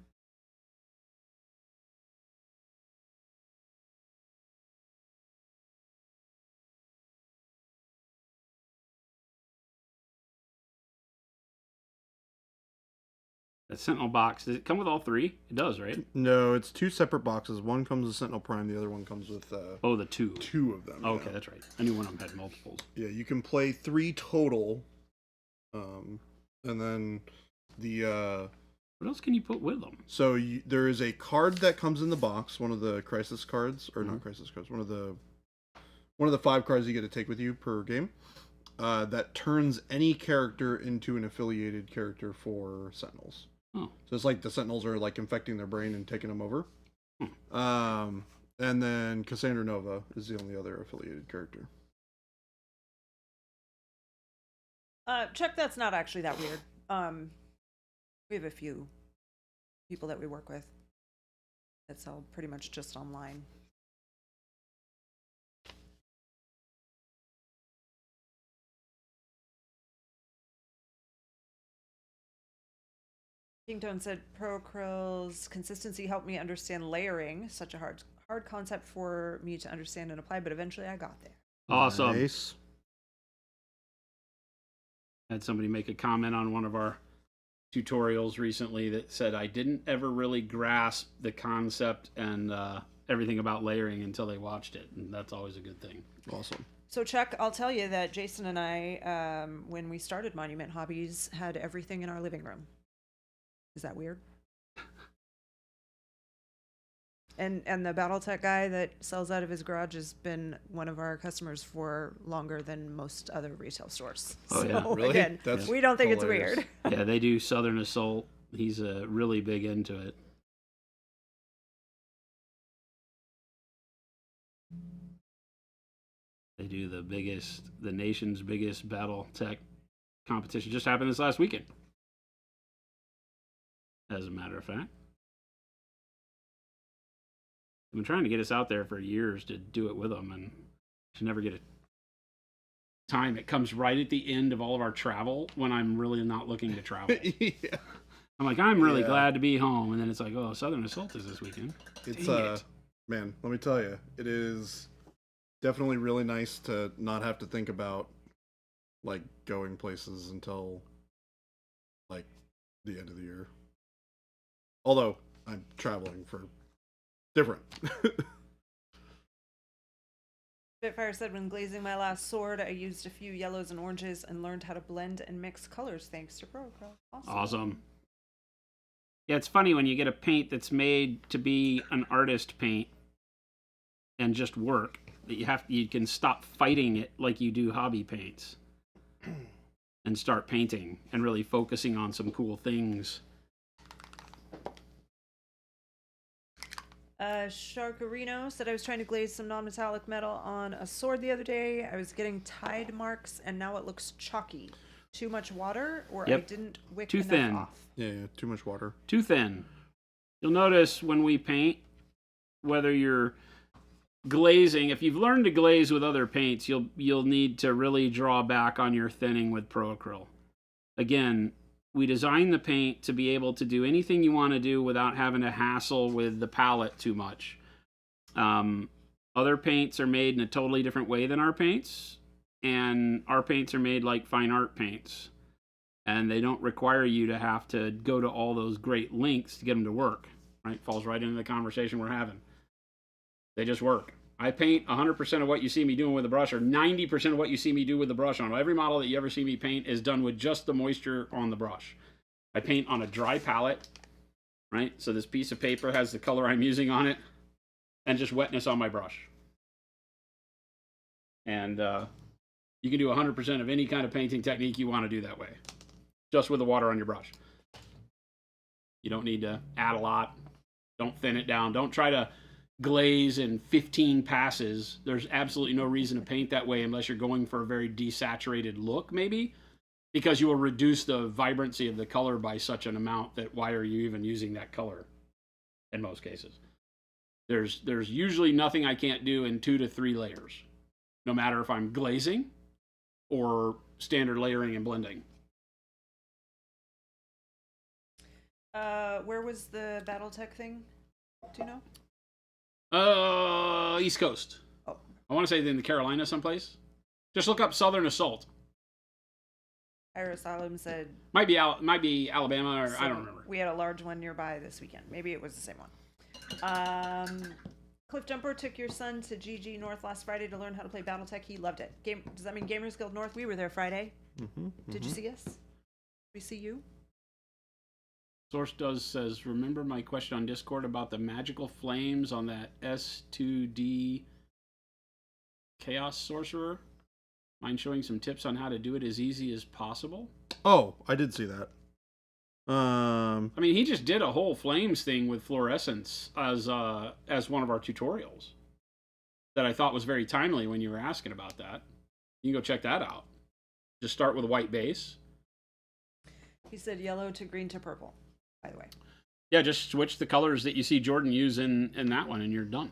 That Sentinel box, does it come with all three? It does, right? No, it's two separate boxes. One comes with Sentinel Prime, the other one comes with... the two. Two of them. Okay, that's right. I knew one of them had multiples. Yeah, you can play 3 total. And then The What else can you put with them? so there is a card that comes in the box, one of the crisis cards, or not crisis cards, one of the 5 cards you get to take with you per game. That turns any character into an affiliated character for Sentinels. Oh. So it's like the Sentinels are like infecting their brain and taking them over. And then Cassandra Nova is the only other affiliated character. Chuck, that's not actually that weird. We have a few people that we work with that sell pretty much just online. Kingtone said, Pro Krill's consistency helped me understand layering, such a hard concept for me to understand and apply, but eventually I got there. Awesome. Nice. Had somebody make a comment on one of our tutorials recently that said I didn't ever really grasp the concept and everything about layering until they watched it, and that's always a good thing. Awesome. So Chuck, I'll tell you that Jason and I, when we started Monument Hobbies, had everything in our living room. Is that weird? And the BattleTech guy that sells out of his garage has been one of our customers for longer than most other retail stores. Oh, so, yeah. Really? Again, That's we don't think hilarious. it's weird. Yeah, they do Southern Assault. He's really big into it. They do the nation's biggest BattleTech competition. Just happened this last weekend, as a matter of fact. I've been trying to get us out there for years to do it with them, and to never get a time. It comes right at the end of all of our travel when I'm really not looking to travel. Yeah. I'm like, I'm really Yeah. glad to be home, and then it's like, oh, Southern Assault is this weekend. It's Dang it. man, let me tell you, it is definitely really nice to not have to think about like going places until like the end of the year. Although I'm traveling for different. Spitfire said, when glazing my last sword, I used a few yellows and oranges and learned how to blend and mix colors thanks to ProCrawl. Awesome. Yeah, it's funny when you get a paint that's made to be an artist paint and just work, that you can stop fighting it like you do hobby paints and start painting and really focusing on some cool things. Sharkarino said, I was trying to glaze some non-metallic metal on a sword the other day. I was getting tide marks and now it looks chalky. Too much water, or Yep. I didn't wick Too enough thin. off. Yeah, too much water. Too thin. You'll notice when we paint, whether you're glazing, if you've learned to glaze with other paints, you'll need to really draw back on your thinning with Pro-Acryl. Again, we designed the paint to be able to do anything you want to do without having to hassle with the palette too much. Other paints are made in a totally different way than our paints, and our paints are made like fine art paints. And they don't require you to have to go to all those great lengths to get them to work. Right? Falls right into the conversation we're having. They just work. I paint 100% of what you see me doing with the brush, or 90% of what you see me do with the brush on. Every model that you ever see me paint is done with just the moisture on the brush. I paint on a dry palette, right? So this piece of paper has the color I'm using on it, and just wetness on my brush. And you can do 100% of any kind of painting technique you want to do that way, just with the water on your brush. You don't need to add a lot. Don't thin it down. Don't try to glaze in 15 passes. There's absolutely no reason to paint that way unless you're going for a very desaturated look, maybe, because you will reduce the vibrancy of the color by such an amount that why are you even using that color in most cases? There's usually nothing I can't do in 2 to 3 layers, no matter if I'm glazing or standard layering and blending. Where was the BattleTech thing? Do you know? East Coast. Oh. I want to say in the Carolina someplace. Just look up Southern Assault. Iris Alum said, Might be Alabama, or I don't remember. We had a large one nearby this weekend. Maybe it was the same one. Cliff Jumper took your son to GG North last Friday to learn how to play BattleTech. He loved it. Does that mean Gamers Guild North? We were there Friday. Mm-hmm, Did you see us? We see you? Source Does says, remember my question on Discord about the magical flames on that S2D Chaos Sorcerer? Mind showing some tips on how to do it as easy as possible? Oh, I did see that. I mean, he just did a whole flames thing with fluorescence as one of our tutorials that I thought was very timely when you were asking about that. You can go check that out. Just start with a white base. He said yellow to green to purple, by the way. Yeah, just switch the colors that you see Jordan use in that one, and you're done.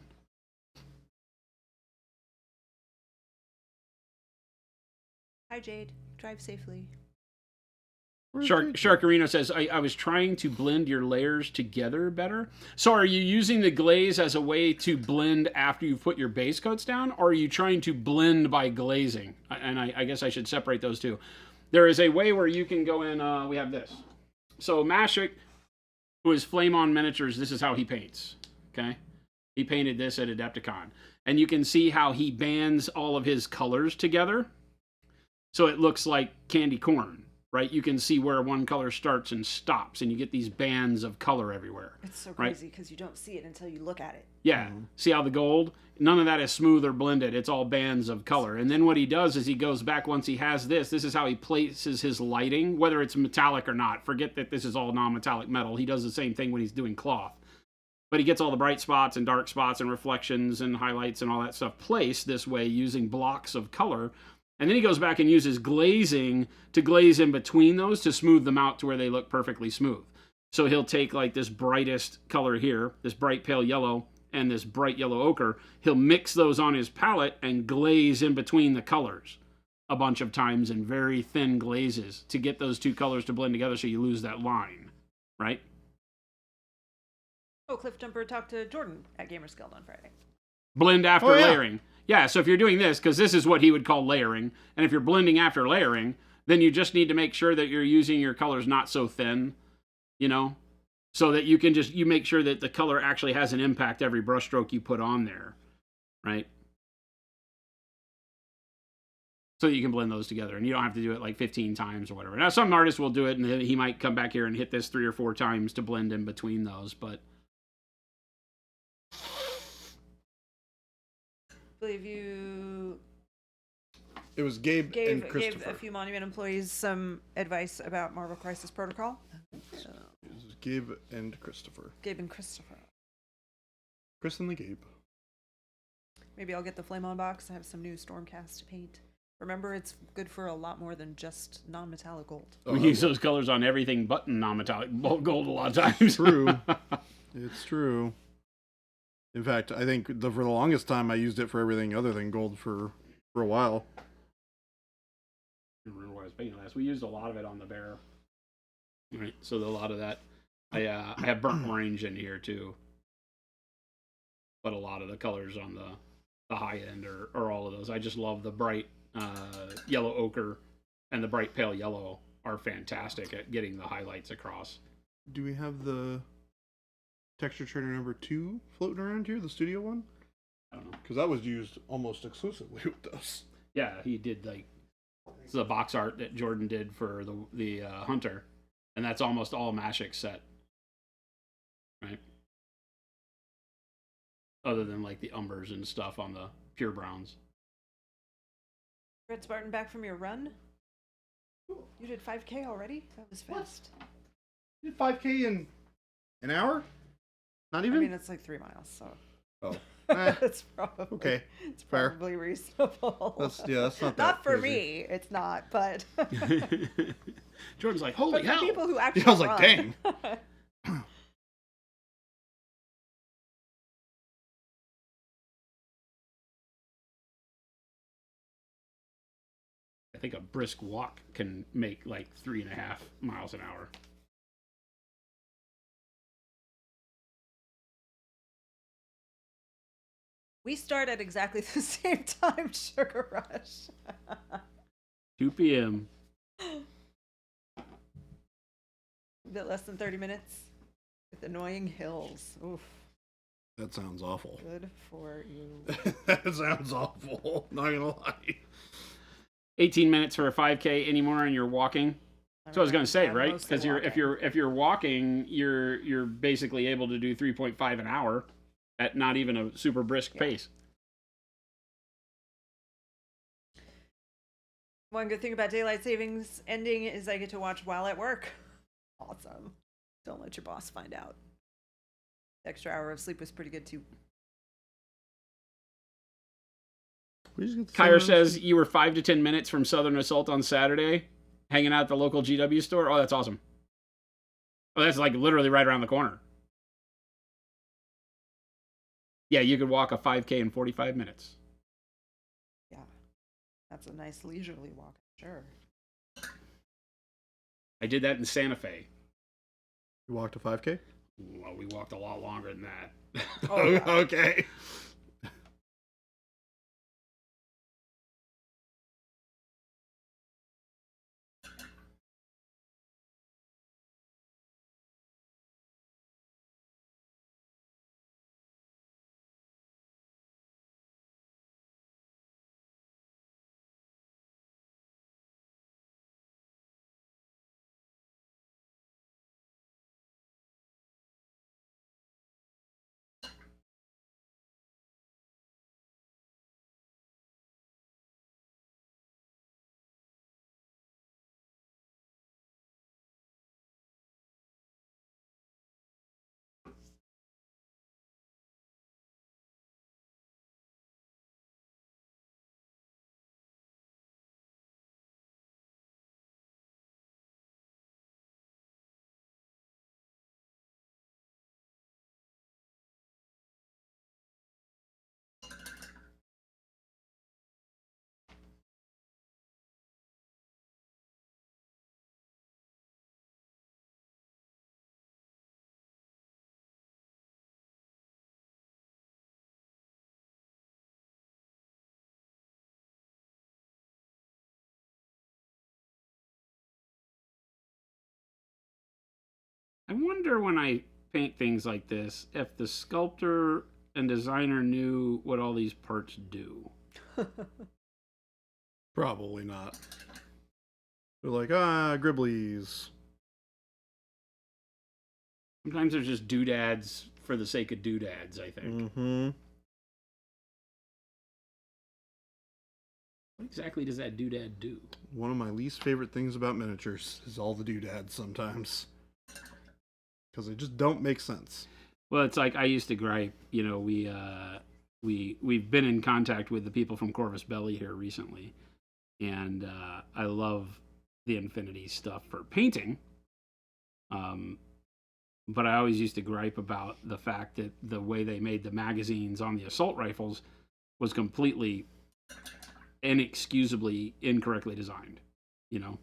Hi, Jade. Drive safely. Sharkarino says, I was trying to blend your layers together better. So are you using the glaze as a way to blend after you've put your base coats down, or are you trying to blend by glazing? And I guess I should separate those two. There is a way where you can go in, we have this. So Mashik, who is Flame On Miniatures, this is how he paints, okay? He painted this at Adepticon. And you can see how he bands all of his colors together. So it looks like candy corn, right? You can see where one color starts and stops, and you get these bands of color everywhere. It's so crazy because you don't see it until you look at it. Yeah. See how the gold, none of that is smooth or blended. It's all bands of color. And then what he does is he goes back once he has this is how he places his lighting, whether it's metallic or not. Forget that this is all non-metallic metal. He does the same thing when he's doing cloth. But he gets all the bright spots and dark spots and reflections and highlights and all that stuff placed this way using blocks of color. And then he goes back and uses glazing to glaze in between those to smooth them out to where they look perfectly smooth. So he'll take like this brightest color here, this bright pale yellow, and this bright yellow ochre. He'll mix those on his palette and glaze in between the colors a bunch of times in very thin glazes to get those two colors to blend together so you lose that line, right? Oh, Cliff Jumper talked to Jordan at Gamers Guild on Friday. Blend after Oh, yeah. layering. Yeah, so if you're doing this, because this is what he would call layering, and if you're blending after layering, then you just need to make sure that you're using your colors not so thin, you know, so that you can you make sure that the color actually has an impact every brushstroke you put on there, right? So that you can blend those together, and you don't have to do it like 15 times or whatever. Now, some artists will do it, and he might come back here and hit this 3 or 4 times to blend in between those, but... I believe you It was Gabe and Christopher. gave a few Monument employees some advice about Marvel Crisis Protocol. It was Gabe and Christopher. Gabe and Christopher. Chris and the Gabe. Maybe I'll get the Flame On box. I have some new Stormcast to paint. Remember, it's good for a lot more than just non-metallic gold. We use those colors on everything but non-metallic gold a lot of times. True. It's true. In fact, I think for the longest time I used it for everything other than gold for a while. I don't remember what I was painting last. We used a lot of it on the bear. Right, so a lot of that. I have burnt orange in here too. But a lot of the colors on the high end are all of those. I just love the bright yellow ochre and the bright pale yellow are fantastic at getting the highlights across. Do we have the texture trainer number 2 floating around here, the studio one? I don't know. Because that was used almost exclusively with those. Yeah, he did like this is a box art that Jordan did for the Hunter, and that's almost all Mashik's set, right? Other than like the umbers and stuff on the pure browns. Red Spartan, back from your run? You did 5K already? That was fast. You did 5K in an hour? Not even? I mean, it's like 3 miles, so. Oh. It's probably okay. It's Fair. probably reasonable. That's not that Not for crazy. me, it's not, but Jordan's like, holy but hell! for people who actually I was like, run. dang. I think a brisk walk can make like 3.5 miles an hour. We start at exactly the same time, Sugar Rush. 2 p.m. A bit less than 30 minutes with annoying hills. Oof, That sounds awful. good for you. That sounds awful. Not gonna lie. 18 minutes for a 5K anymore and you're walking. So I was going to say, I'm right? mostly Because if you're walking, you're basically able to do 3.5 an hour at not even a super brisk pace. One good thing about daylight savings ending is I get to watch while at work. Awesome. Don't let your boss find out. The extra hour of sleep was pretty good too. Kyra says you were 5 to 10 minutes from Southern Assault on Saturday, hanging out at the local GW store. Oh, that's awesome. Oh, that's like literally right around the corner. Yeah, you could walk a 5K in 45 minutes. Yeah. That's a nice leisurely walk, sure. I did that in Santa Fe. You walked a 5K? Well, we walked a lot longer than that. Oh, yeah. Okay. I wonder when I paint things like this if the sculptor and designer knew what all these parts do. Probably not. They're like, Gribblies. Sometimes they're just doodads for the sake of doodads, I think. Mm-hmm. What exactly does that doodad do? One of my least favorite things about miniatures is all the doodads sometimes. Because they just don't make sense. Well, it's like I used to gripe. You know, we've been in contact with the people from Corvus Belli here recently, and I love the Infinity stuff for painting. But I always used to gripe about the fact that the way they made the magazines on the assault rifles was completely inexcusably incorrectly designed. You know,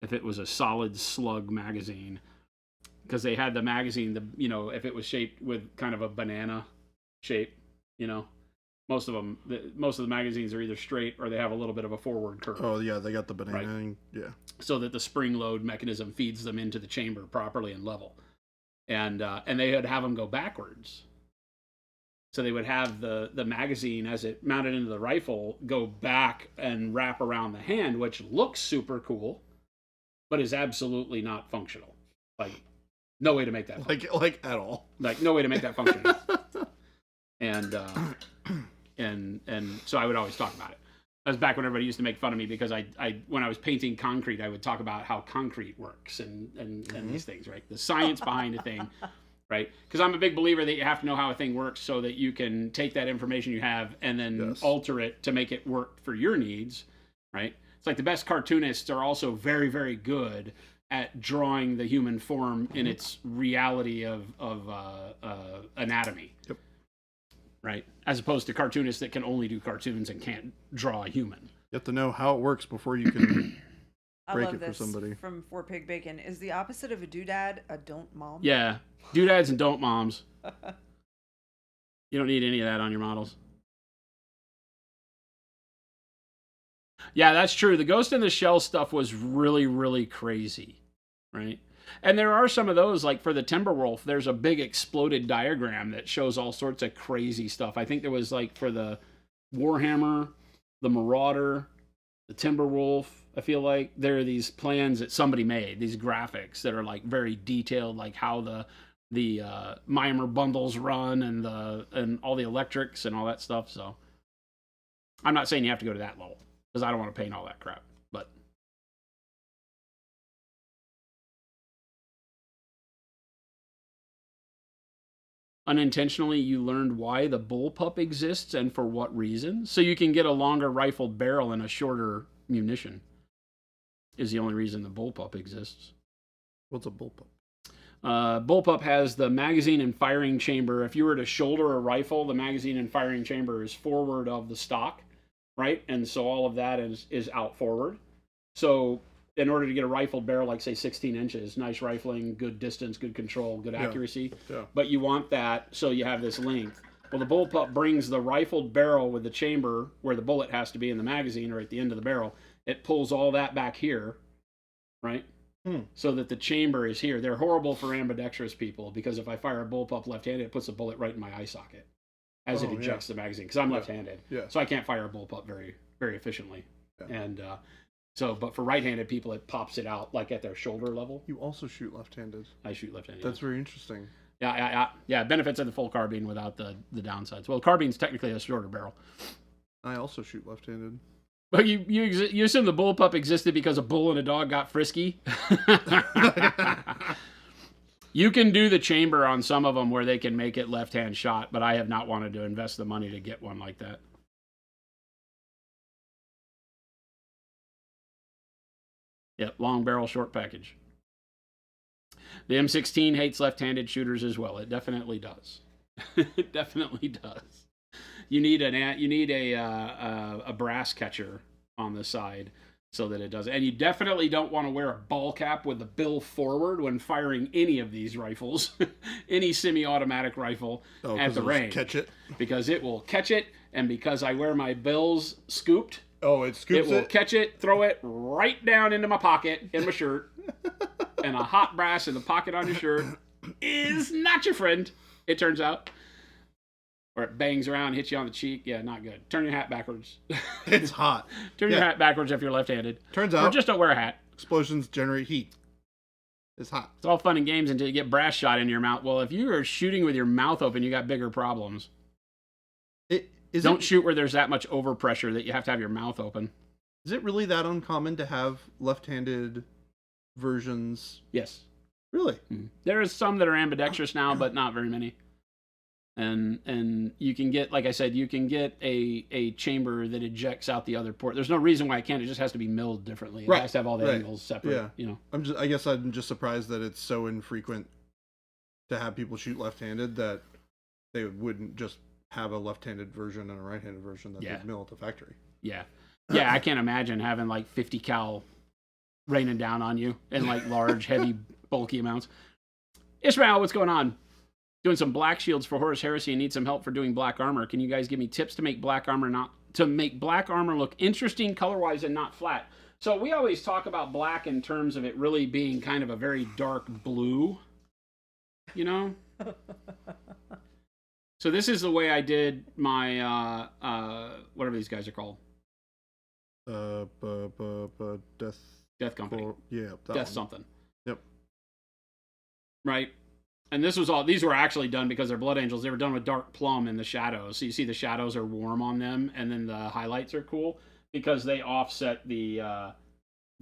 if it was a solid slug magazine, because they had the magazine, if it was shaped with kind of a banana shape, most of the magazines are either straight or they have a little bit of a forward curve. Oh yeah, they got the banana. Right. Yeah. So that the spring load mechanism feeds them into the chamber properly and level, and they would have them go backwards. So they would have the magazine as it mounted into the rifle go back and wrap around the hand, which looks super cool, but is absolutely not functional. Like, no way to make that function. Like at all. Like, no way to make that function. And so I would always talk about it. That was back when everybody used to make fun of me because I when I was painting concrete, I would talk about how concrete works and these things, right? The science behind a thing, right? Because I'm a big believer that you have to know how a thing works so that you can take that information you have and then alter it to make it work for your needs, right? It's like the best cartoonists are also very, very good at drawing the human form in its reality of anatomy. Yep. Right? As opposed to cartoonists that can only do cartoons and can't draw a human. You have to know how it works before you can break I love it for this somebody. from Four Pig Bacon. Is the opposite of a doodad a don't mom? Yeah. Doodads and don't moms. You don't need any of that on your models. Yeah, that's true. The Ghost in the Shell stuff was really, really crazy. Right? And there are some of those, like for the Timberwolf, there's a big exploded diagram that shows all sorts of crazy stuff. I think there was like for the Warhammer, the Marauder, the Timberwolf, I feel like there are these plans that somebody made, these graphics that are like very detailed, like how the mimer bundles run and all the electrics and all that stuff. So I'm not saying you have to go to that level because I don't want to paint all that crap. But unintentionally, you learned why the bullpup exists and for what reason. So you can get a longer rifled barrel and a shorter munition. Is the only reason the bullpup exists. What's a bullpup? Bullpup has the magazine and firing chamber. If you were to shoulder a rifle, the magazine and firing chamber is forward of the stock, right? And so all of that is out forward. So in order to get a rifled barrel, like say 16 inches, nice rifling, good distance, good control, good accuracy. Yeah. But you want that so you have this length. Well, the bullpup brings the rifled barrel with the chamber where the bullet has to be in the magazine or at the end of the barrel. It pulls all that back here, right? So that the chamber is here. They're horrible for ambidextrous people because if I fire a bullpup left-handed, it puts a bullet right in my eye socket as it ejects the magazine because I'm left-handed. Yeah. So I can't fire a bullpup very, very efficiently. Yeah. And but for right-handed people, it pops it out like at their shoulder level. You also shoot left-handed. I shoot left-handed. That's very interesting. Yeah. Benefits of the full carbine without the downsides. Well, carbine's technically a shorter barrel. I also shoot left-handed. But you assume the bullpup existed because a bull and a dog got frisky? You can do the chamber on some of them where they can make it left-hand shot, but I have not wanted to invest the money to get one like that. Yep, long barrel, short package. The M16 hates left-handed shooters as well. It definitely does. It definitely does. You need a brass catcher on the side so that it does it. And you definitely don't want to wear a ball cap with the bill forward when firing any of these rifles, any semi-automatic rifle at the range. Catch it because it will catch it, and because I wear my bills scooped. Oh, it scoops it. It will catch it, throw it right down into my pocket in my shirt, and a hot brass in the pocket on your shirt is not your friend. It turns out. Or it bangs around, hits you on the cheek. Yeah, not good. Turn your hat backwards. It's hot. Turn your hat backwards if you're left-handed. Turns out. Or just don't wear a hat. Explosions generate heat. It's hot. It's all fun and games until you get brass shot in your mouth. Well, if you are shooting with your mouth open, you got bigger problems. Don't shoot where there's that much overpressure that you have to have your mouth open. Is it really that uncommon to have left-handed versions? Yes. Really? Mm-hmm. There is some that are ambidextrous now, but not very many. And you can get, like I said, you can get a chamber that ejects out the other port. There's no reason why it can't. It just has to be milled differently. It has to have all the angles separate. Yeah. You know. I guess I'm just surprised that it's so infrequent to have people shoot left-handed that they wouldn't just have a left-handed version and a right-handed version that they'd mill at the factory. Yeah. Yeah, I can't imagine having like 50 cal raining down on you in like large, heavy, bulky amounts. Ishmael, what's going on? Doing some black shields for Horus Heresy and need some help for doing black armor. Can you guys give me tips to make black armor look interesting color-wise and not flat? So we always talk about black in terms of it really being kind of a very dark blue, you know? So this is the way I did my whatever these guys are called. Death Company. Death something. Yep. Right. And these were actually done because they're Blood Angels. They were done with dark plum in the shadows. So you see the shadows are warm on them, and then the highlights are cool because they offset the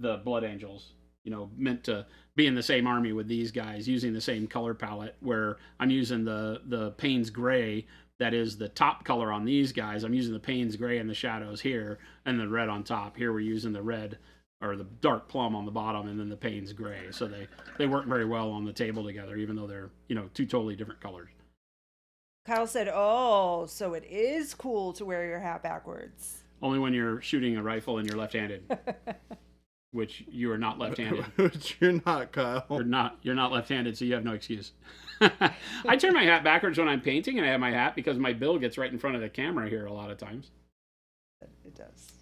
Blood Angels. You know, meant to be in the same army with these guys, using the same color palette. Where I'm using the Payne's Gray, that is the top color on these guys. I'm using the Payne's Gray in the shadows here, and the red on top. Here we're using the red or the dark plum on the bottom, and then the Payne's Gray. So they work very well on the table together, even though they're, you know, two totally different colors. Kyle said, "Oh, so it is cool to wear your hat backwards." Only when you're shooting a rifle and you're left-handed, which you are not left-handed. Which you're not, Kyle. You're not left-handed, so you have no excuse. I turn my hat backwards when I'm painting, and I have my hat because my bill gets right in front of the camera here a lot of times. It does.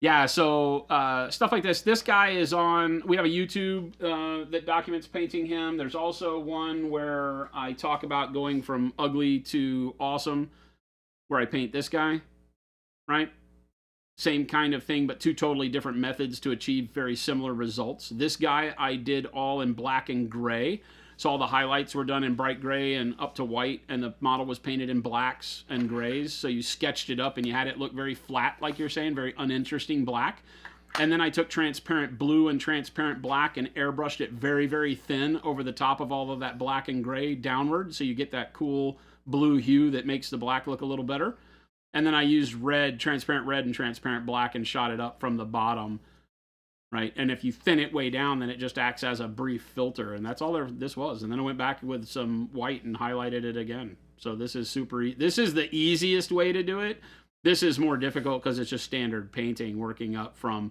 Yeah, so stuff like this. This guy is on, we have a YouTube that documents painting him. There's also one where I talk about going from ugly to awesome, where I paint this guy, right? Same kind of thing, but two totally different methods to achieve very similar results. This guy I did all in black and gray. So all the highlights were done in bright gray and up to white, and the model was painted in blacks and grays. So you sketched it up and you had it look very flat, like you're saying, very uninteresting black. And then I took transparent blue and transparent black and airbrushed it very, very thin over the top of all of that black and gray downward. So you get that cool blue hue that makes the black look a little better. And then I used red, transparent red and transparent black and shot it up from the bottom, right? And if you thin it way down, then it just acts as a brief filter. And that's all this was. And then I went back with some white and highlighted it again. So this is this is the easiest way to do it. This is more difficult because it's just standard painting, working up from,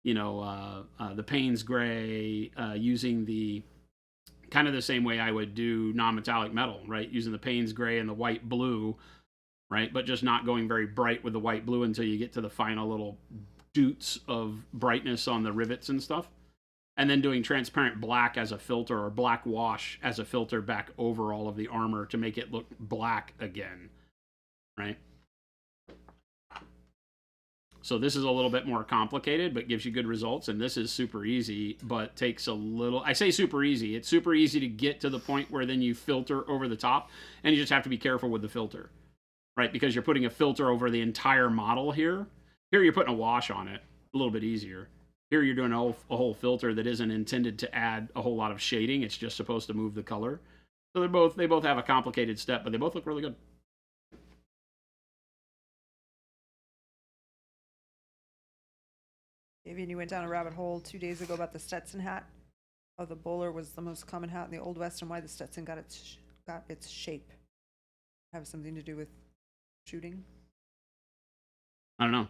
the Payne's gray, using the kind of the same way I would do non-metallic metal, right? Using the Payne's gray and the white blue, right? But just not going very bright with the white blue until you get to the final little doots of brightness on the rivets and stuff. And then doing transparent black as a filter, or black wash as a filter back over all of the armor to make it look black again, right? So this is a little bit more complicated, but gives you good results. And this is super easy, but takes a little, I say super easy. It's super easy to get to the point where then you filter over the top, and you just have to be careful with the filter, right? Because you're putting a filter over the entire model here. Here you're putting a wash on it, a little bit easier. Here you're doing a whole filter that isn't intended to add a whole lot of shading. It's just supposed to move the color. So they both have a complicated step, but they both look really good. Davian, you went down a rabbit hole 2 days ago about the Stetson hat. How the bowler was the most common hat in the Old West, and why the Stetson got its shape. Have something to do with shooting? I don't know.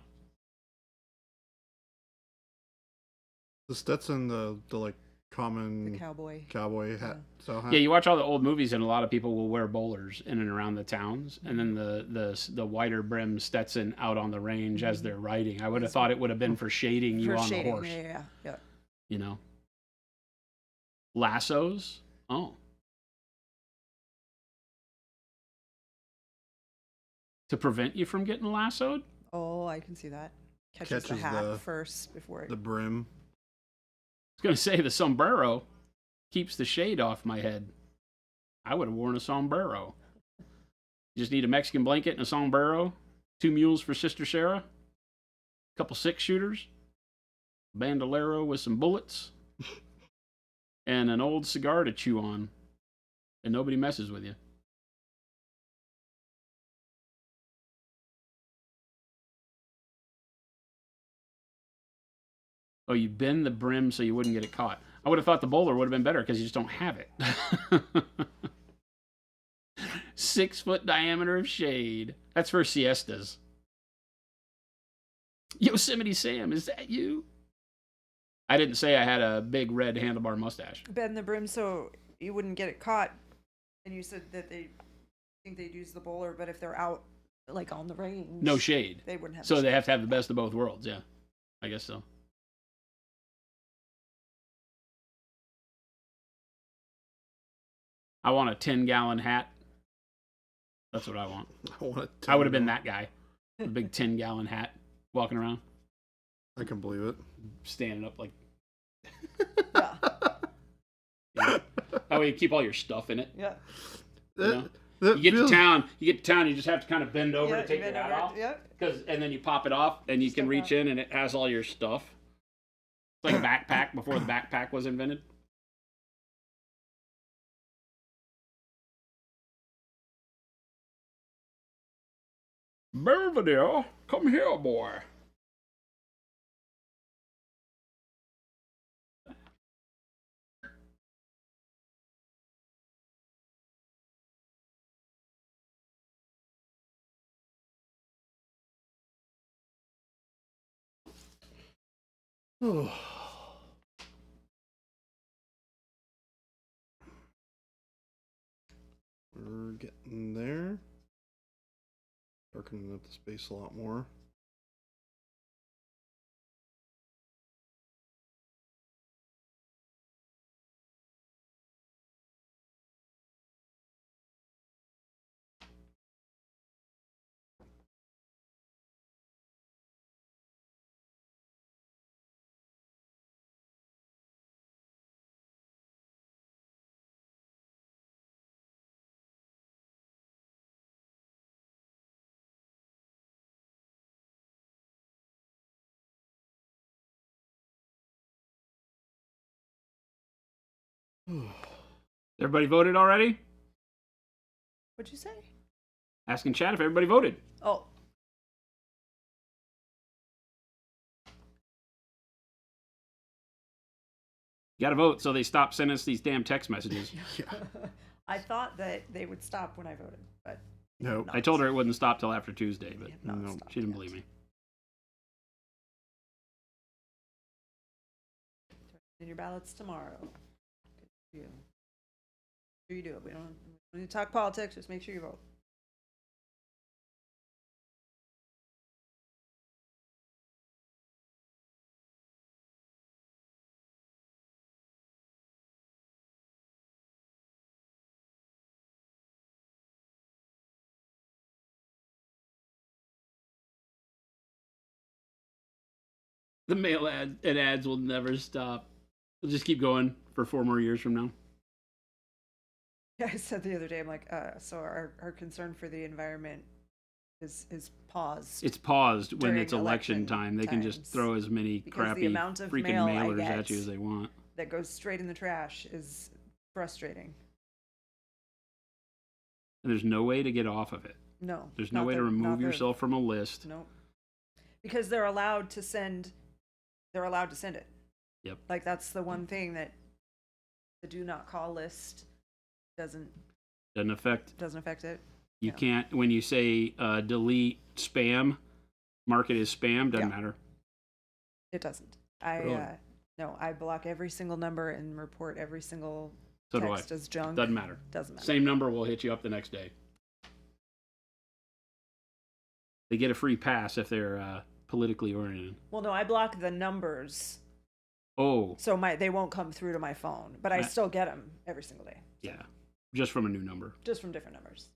The Stetson, the like common The cowboy hat. So Yeah, you watch all the old movies, and a lot of people will wear bowlers in and around the towns, and then the wider brim Stetson out on the range as they're riding. I would have thought it would have been for shading you on the horse. Yeah. You know, lassos. Oh, to prevent you from getting lassoed. Oh, I can see that. Catches the hat first before it. The brim. I was gonna say the sombrero keeps the shade off my head. I would have worn a sombrero. You just need a Mexican blanket and a sombrero, 2 mules for Sister Sarah, a couple 6-shooters, a bandolero with some bullets, and an old cigar to chew on, and nobody messes with you. Oh, you bend the brim so you wouldn't get it caught. I would have thought the bowler would have been better because you just don't have it. 6-foot diameter of shade. That's for siestas. Yosemite Sam, is that you? I didn't say I had a big red handlebar mustache. Bend the brim so you wouldn't get it caught. And you said that they think they'd use the bowler, but if they're out, like on the range, no shade. They wouldn't have. So they have to have the best of both worlds. Yeah, I guess so. I want a 10-gallon hat. That's what I want. I would have been that guy. A big 10-gallon hat walking around. I can believe it. Standing up like. Yeah. Yeah. That way you keep all your stuff in it. Yeah. You know? You get to town, you just have to kind of bend over to take your hat off. Yeah. And then you pop it off, and you can reach in, and it has all your stuff. It's like a backpack before the backpack was invented. Belvedere, come here, boy. Oh. We're getting there. Darkening up the space a lot more. Everybody voted already? What'd you say? Asking chat if everybody voted. Oh. You gotta vote so they stop sending us these damn text messages. Yeah. I thought that they would stop when I voted, but No. I told her it wouldn't stop till after Tuesday, but they have not No, stopped she didn't yet. believe me. In your ballots tomorrow. Good for you. Make sure you do it. We don't need to talk politics. Just make sure you vote. The mail ads will never stop. We'll just keep going for 4 more years from now. Yeah, I said the other day, I'm like, so our concern for the environment is paused. It's paused when During it's election election time. They can just times. throw as many Because the crappy amount of freaking mail I mailers get at you as they want. that goes straight in the trash is frustrating. And there's no way to get off of it. No. There's no way to remove yourself from a list. No. Because they're allowed to send it. Yep. Like that's the one thing that the do not call list doesn't Doesn't affect it. You Yeah. can't, when you say delete spam, mark it as spam, doesn't Yeah. matter. It doesn't. Really? No, I block every single number and report every single So do I. text as junk. Doesn't matter. Doesn't matter. Same number will hit you up the next day. They get a free pass if they're politically oriented. Well, no, I block the numbers, Oh, so they won't come through to my phone, but I still get them every single day, yeah. Just from a new number. just from different numbers.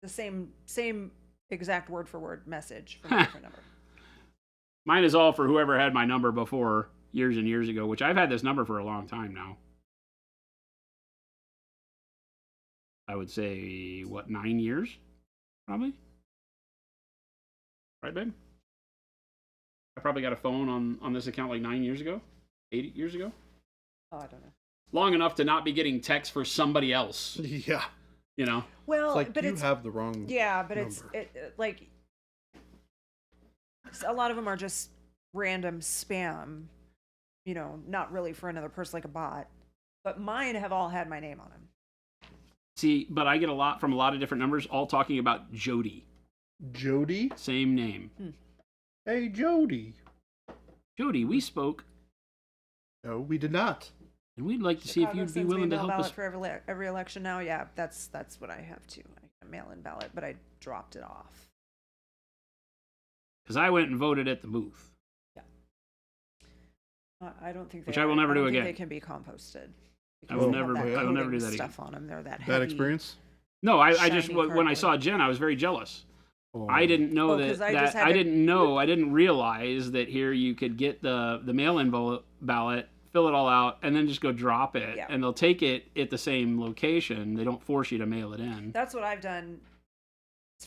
The same exact word for word message from a different number. Mine is all for whoever had my number before, years and years ago, which I've had this number for a long time now. I would say, 9 years? Probably. Right, babe? I probably got a phone on this account like 9 years ago? 8 years ago? Oh, I don't know. Long enough to not be getting texts for somebody else, Yeah. you know? Well, It's like but you have the wrong. yeah, but number. like a lot of them are just random spam, not really for another person, like a bot. But mine have all had my name on them. See, but I get a lot from a lot of different numbers, all talking about Jody. Jody? Same name. Hey, Jody. Jody, we spoke, No, we did not. and we'd like to see if Chicago you'd be sends me a willing to mail help ballot us. for every election now. Yeah, that's what I have too. I got a mail-in ballot, but I dropped it off. Because I went and voted at the booth. I don't think Which I will never I don't do think again. they can be composted. I will because they have never- that I will never do coating that again. stuff on them. They're that Bad heavy. experience? No, I just, Shiny when I cardboard. saw Jen, I was very jealous. Oh. I didn't know Oh, 'cause that, I just had I to- didn't know, I didn't realize that here you could get the mail-in ballot, fill it all out, and then just go drop it. Yeah. And they'll take it at the same location. They don't force you to mail it in. That's what I've done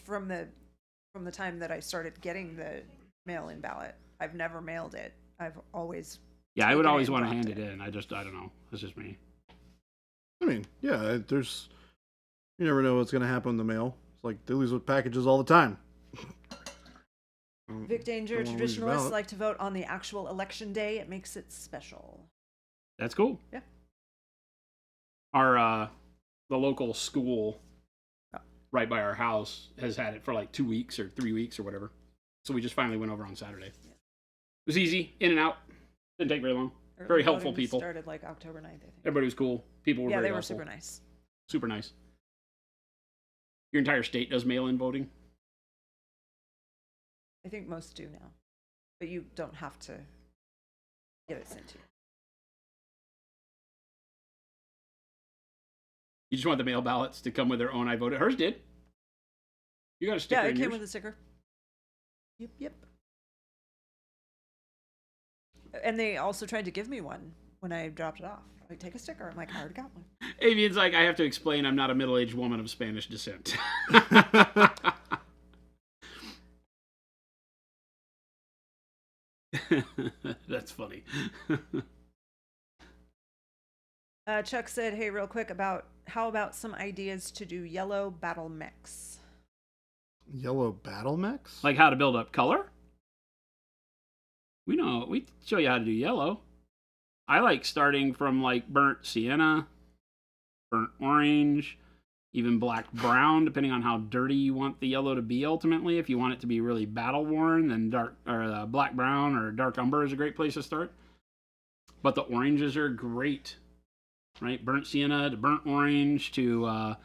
from the time that I started getting the mail-in ballot. I've never mailed it. I've always Yeah, I would taken it always and want to dropped hand it it. in. I don't know. That's just me. I mean, yeah, you never know what's going to happen in the mail. It's like they lose with packages all the time. Vic Danger, Don't wanna lose your traditionalists ballot. like to vote on the actual election day. It makes it special. That's cool. Yeah. Our the local school Yeah. right by our house has had it for like 2 weeks or 3 weeks or whatever. So we just finally went over on Saturday. Yeah. It was easy, in and out. Didn't take very long. Early Very helpful voting people. Started like October 9th, I think. Everybody was cool. People were Yeah, very they were helpful. super nice. Super nice. Your entire state does mail-in voting? I think most do now, but you don't have to get it sent to you. You just want the mail ballots to come with their own I voted. Hers did. You got a sticker Yeah, it in came yours? with a sticker. Yep. And they also tried to give me one when I dropped it off. Like, take a sticker. I'm like, I already got one. Avian's like, I have to explain I'm not a middle-aged woman of Spanish descent. That's funny. Chuck said, "Hey, real quick how about some ideas to do yellow battle mechs?" Yellow battle mechs? Like how to build up color? We show you how to do yellow. I like starting from like burnt sienna, burnt orange, even black brown, depending on how dirty you want the yellow to be ultimately. If you want it to be really battle worn, then dark or black brown or dark umber is a great place to start. But the oranges are great, right? Burnt sienna to burnt orange to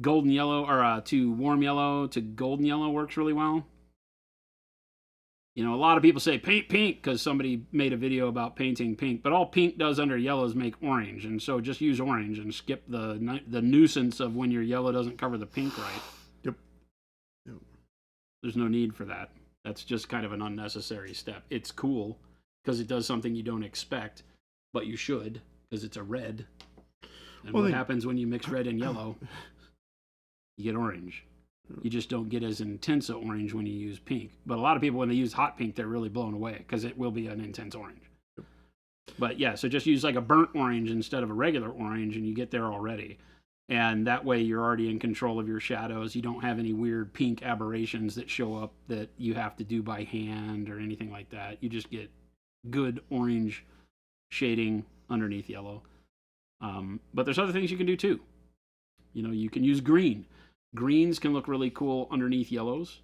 golden yellow, or to warm yellow to golden yellow works really well. You know, a lot of people say paint pink because somebody made a video about painting pink, but all pink does under yellow is make orange, and so just use orange and skip the nuisance of when your yellow doesn't cover the pink right. Yep. There's no need for that. That's just kind of an unnecessary step. It's cool because it does something you don't expect, but you should because it's a red. And what happens when you mix red and yellow? You get orange. You just don't get as intense an orange when you use pink. But a lot of people, when they use hot pink, they're really blown away because it will be an intense orange. But yeah, so just use like a burnt orange instead of a regular orange, and you get there already. And that way you're already in control of your shadows. You don't have any weird pink aberrations that show up that you have to do by hand or anything like that. You just get good orange shading underneath yellow. But there's other things you can do too. You know, you can use green. Greens can look really cool underneath yellows.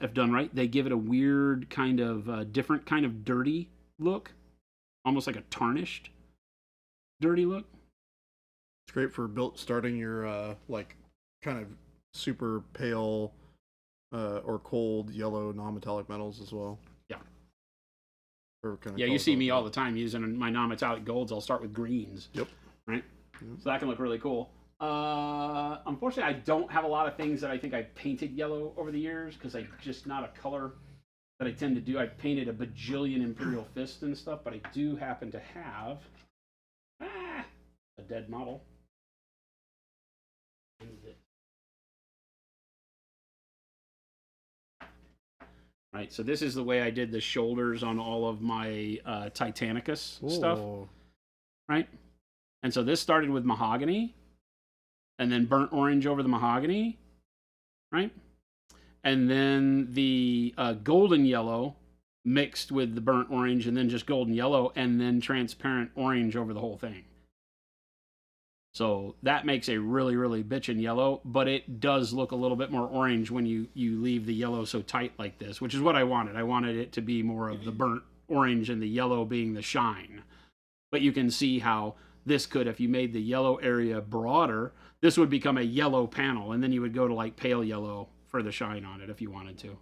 If done right, they give it a weird kind of different kind of dirty look, almost like a tarnished dirty look. It's great for starting your like kind of super pale or cold yellow non-metallic metals as well. Yeah. Kind of yeah, you see me all the time using my non-metallic golds. I'll start with greens. Yep. Right? Yep. So that can look really cool. Unfortunately, I don't have a lot of things that I think I painted yellow over the years because I just not a color that I tend to do. I've painted a bajillion Imperial Fists and stuff, but I do happen to have a dead model. Right, so this is the way I did the shoulders on all of my Titanicus stuff. Right? And so this started with mahogany. And then burnt orange over the mahogany, right? And then the golden yellow mixed with the burnt orange, and then just golden yellow, and then transparent orange over the whole thing. So that makes a really, really bitchin' yellow, but it does look a little bit more orange when you leave the yellow so tight like this, which is what I wanted. I wanted it to be more of the burnt orange and the yellow being the shine. But you can see how this could, if you made the yellow area broader, this would become a yellow panel, and then you would go to like pale yellow for the shine on it if you wanted to.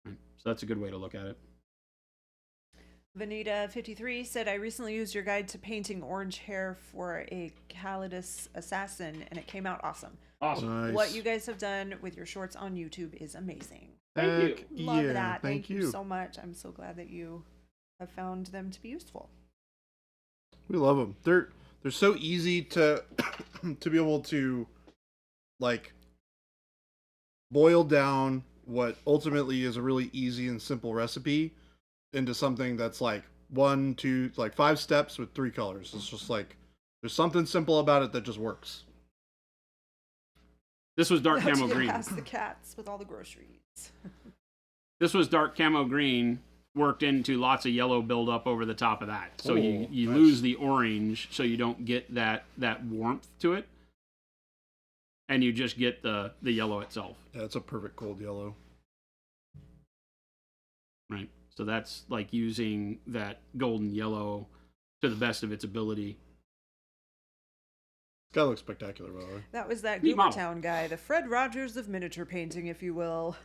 Right. So that's a good way to look at it. Vanita53 said, "I recently used your guide to painting orange hair for a Calidus assassin, and it came out awesome. Awesome. Nice. What you guys have done with your shorts on YouTube is amazing." Thank you. Love that. Thank you so much. I'm so glad that you have found them to be useful. We love them. They're so easy to to be able to like boil down what ultimately is a really easy and simple recipe into something that's like 1, 2, like 5 steps with 3 colors. It's just like there's something simple about it that just works. This was dark That's camo green. past the cats with all the groceries. This was dark camo green worked into lots of yellow buildup over the top of that. So you nice. lose the orange so you don't get that warmth to it. And you just get the yellow itself. Yeah, it's a perfect cold yellow. Right. So that's like using that golden yellow to the best of its ability. It's gotta look spectacular, by the way. That was that Neat model. Goobertown guy, the Fred Rogers of miniature painting, if you will.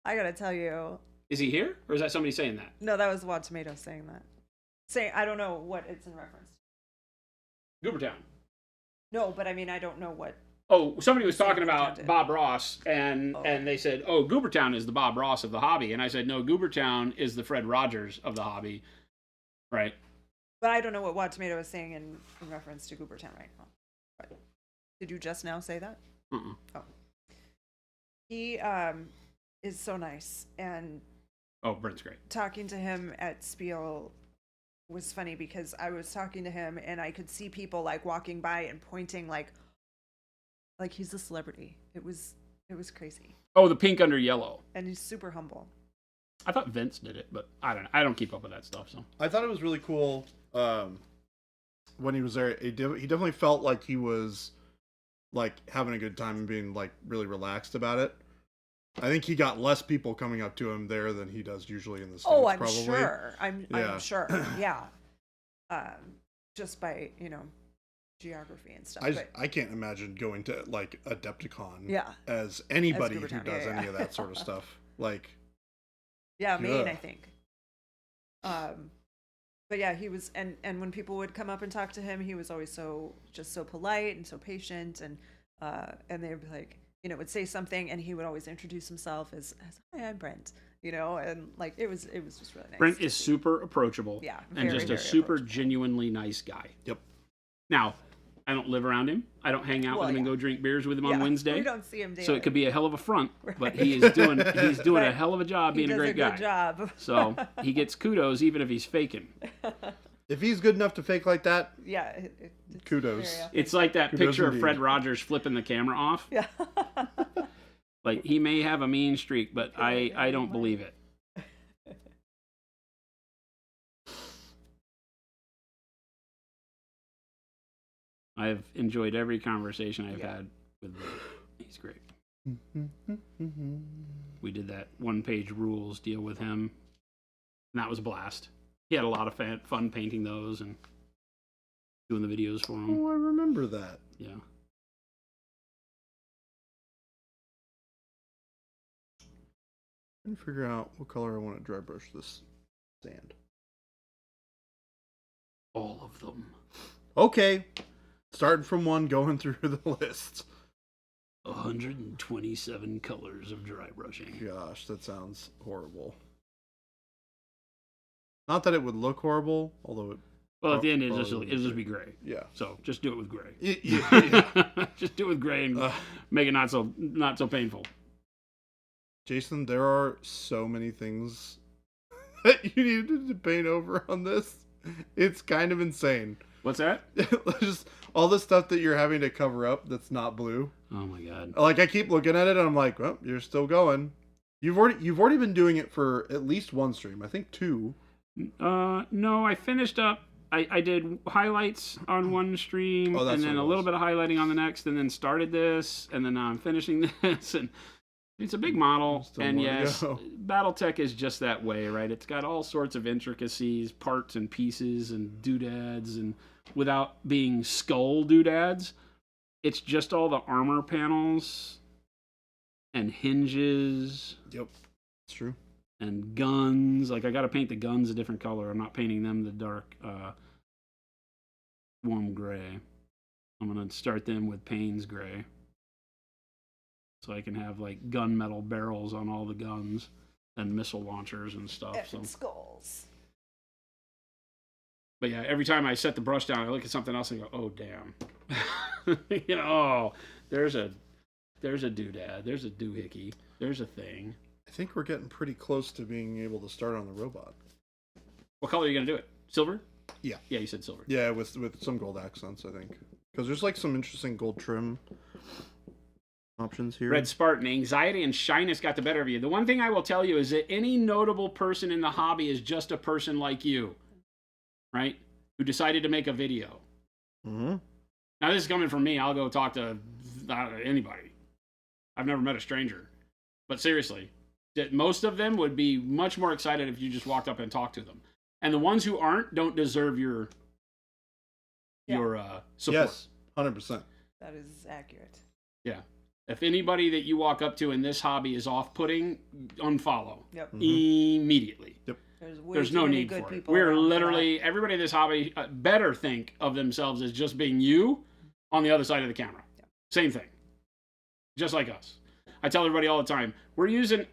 I gotta tell you. Is he here? Or is that somebody saying that? No, that was Wad Tomato saying that. I don't know what it's in reference to. Goobertown. No, but I mean, I don't know what. Oh, somebody was talking about Goobertown did. Bob Ross, and they said, oh, Goobertown is the Bob Ross of the hobby. And I said, no, Goobertown is the Fred Rogers of the hobby. Right? But I don't know what Wad Tomato is saying in reference to Goobertown right now. But did you just now say that? Uh-uh. Oh. He is so nice, and Oh, Brent's great. talking to him at Spiel was funny because I was talking to him and I could see people like walking by and pointing like he's a celebrity. It was crazy. Oh, the pink under yellow. And he's super humble. I thought Vince did it, but I don't know. I don't keep up with that stuff. So I thought it was really cool when he was there. He definitely felt like he was like having a good time and being like really relaxed about it. I think he got less people coming up to him there than he does usually in the States. Oh, I'm probably. sure. Yeah. I'm sure. Yeah. Just by, geography and stuff. I can't imagine going to like Adepticon Yeah. as anybody As who Goobertown, does yeah, any yeah. of that sort of stuff. Like, Yeah, Maine, Yeah. I think. But yeah, he was, and when people would come up and talk to him, he was always so polite and so patient, and they would be like, would say something, and he would always introduce himself as "Hi, I'm Brent," and like it was just really nice. Brent is super approachable. Yeah, and very, just a very super approachable. genuinely nice guy. Yep. Now, I don't live around him. I don't hang out Well, with him and yeah. go drink beers with him Yeah, on Wednesday. we don't see him daily. So it could be a hell of a front, but Right. he is doing a Right. hell of a job He being a does great guy. good job. So he gets kudos even if he's faking. if he's good enough to fake like that, Yeah. It's Kudos. very It's like that Kudos picture of indeed. Fred Rogers flipping the camera off. Yeah. Like he may have a mean streak, but I don't believe it. I've enjoyed every conversation I've Yeah. had with him. He's great. We did that one-page rules deal with him, and that was a blast. He had a lot of fun painting those and doing the videos for him. Oh, I remember that. Yeah. Trying to figure out what color I want to dry brush this sand. All of them. Okay, starting from one, going through the list. 127 colors of dry brushing. Gosh, that sounds horrible. Not that it would look horrible, although it. Well, at the end, Probably it'll just be gray. Yeah. So just do it with gray. Yeah. Just do it with gray and make it not so painful. Jason, there are so many things that you needed to paint over on this. It's kind of insane. What's that? Just all the stuff that you're having to cover up that's not blue. Oh my god. Like I keep looking at it and I'm like, well, you're still going. You've already been doing it for at least one stream. I think two. No, I finished up. I did highlights on one stream, Oh, that's and then what a it little was. bit of highlighting on the next, and then started this, and then now I'm finishing this, and it's a big model. Still And more to yes, go. BattleTech is just that way, right? It's got all sorts of intricacies, parts and pieces, and doodads, and without being skull doodads, it's just all the armor panels and hinges. Yep, it's true. And guns. Like, I got to paint the guns a different color. I'm not painting them the dark, warm gray. I'm going to start them with Payne's gray. So I can have, like, gunmetal barrels on all the guns and missile launchers and stuff. And skulls. But yeah, every time I set the brush down, I look at something else and go, oh, damn. Oh, there's a doodad. There's a doohickey. There's a thing. I think we're getting pretty close to being able to start on the robot. What color are you going to do it? Silver? Yeah. Yeah, you said silver. Yeah, with some gold accents, I think. Because there's like some interesting gold trim options here. Red Spartan, anxiety and shyness got the better of you. The one thing I will tell you is that any notable person in the hobby is just a person like you, right? Who decided to make a video. Mm-hmm. Now, this is coming from me. I'll go talk to anybody. I've never met a stranger. But seriously, that most of them would be much more excited if you just walked up and talked to them. And the ones who aren't don't deserve your support. Yes, 100%. That is accurate. Yeah. If anybody that you walk up to in this hobby is off-putting, unfollow. Yep. Immediately. Yep. There's no need for it. We're literally, everybody in this hobby better think of themselves as just being you on the other side of the camera. Yep. Same thing. Just like us. I tell everybody all the time,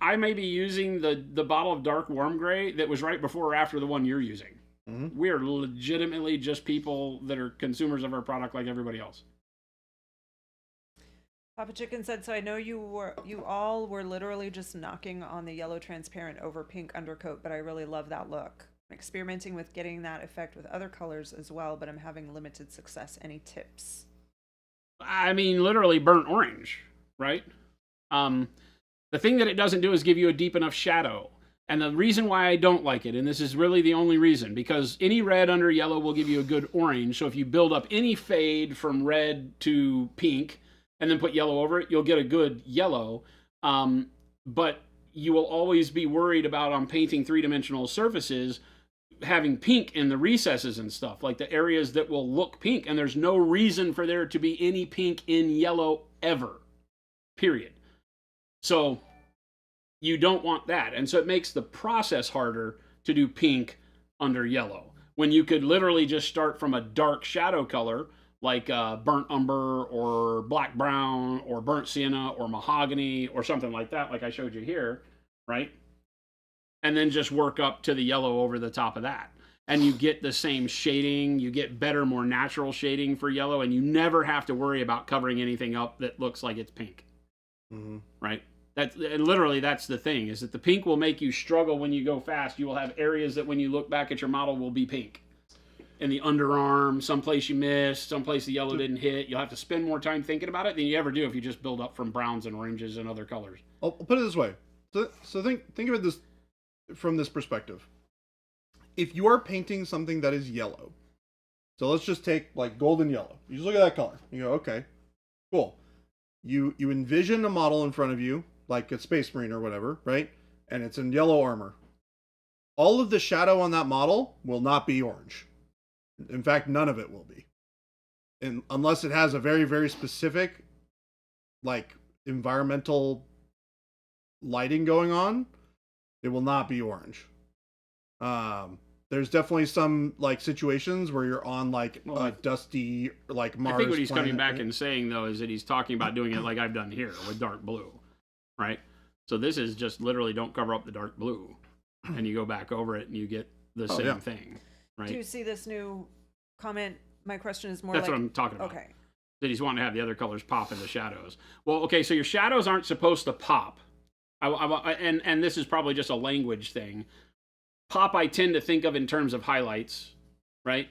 I may be using the bottle of dark warm gray that was right before or after the one you're using. Mm-hmm. We're legitimately just people that are consumers of our product like everybody else. Papa Chicken said, so I know you all were literally just knocking on the yellow transparent over pink undercoat, but I really love that look. I'm experimenting with getting that effect with other colors as well, but I'm having limited success. Any tips? I mean, literally burnt orange, right? The thing that it doesn't do is give you a deep enough shadow. And the reason why I don't like it, and this is really the only reason, because any red under yellow will give you a good orange. So if you build up any fade from red to pink and then put yellow over it, you'll get a good yellow. But you will always be worried about, on painting three-dimensional surfaces, having pink in the recesses and stuff, like the areas that will look pink. And there's no reason for there to be any pink in yellow ever, period. So you don't want that. And so it makes the process harder to do pink under yellow, when you could literally just start from a dark shadow color like burnt umber or black brown or burnt sienna or mahogany or something like that, like I showed you here, right? And then just work up to the yellow over the top of that. And you get the same shading, you get better, more natural shading for yellow, and you never have to worry about covering anything up that looks like it's pink, right? That's the thing, is that the pink will make you struggle when you go fast. You will have areas that when you look back at your model will be pink. In the underarm, someplace you missed, someplace the yellow didn't hit. You'll have to spend more time thinking about it than you ever do if you just build up from browns and oranges and other colors. I'll put it this way. So think of it this from this perspective. If you are painting something that is yellow, so let's just take like golden yellow. You just look at that color. You go, okay, cool. You envision a model in front of you, like a Space Marine or whatever, right? And it's in yellow armor. All of the shadow on that model will not be orange. In fact, none of it will be. And unless it has a very, very specific, like, environmental lighting going on, it will not be orange. There's definitely some, like, situations where you're on, like, a dusty, like, Mars I think what he's planet, coming back right? and saying, though, is that he's talking about doing it like I've done here with dark blue, right? So this is just literally don't cover up the dark blue, and you go back over it and you get the same thing, right? Do you see this new comment? My question is more That's like... what I'm talking about. Okay. That he's wanting to have the other colors pop in the shadows. Well, okay, so your shadows aren't supposed to pop. And this is probably just a language thing. Pop, I tend to think of in terms of highlights, right?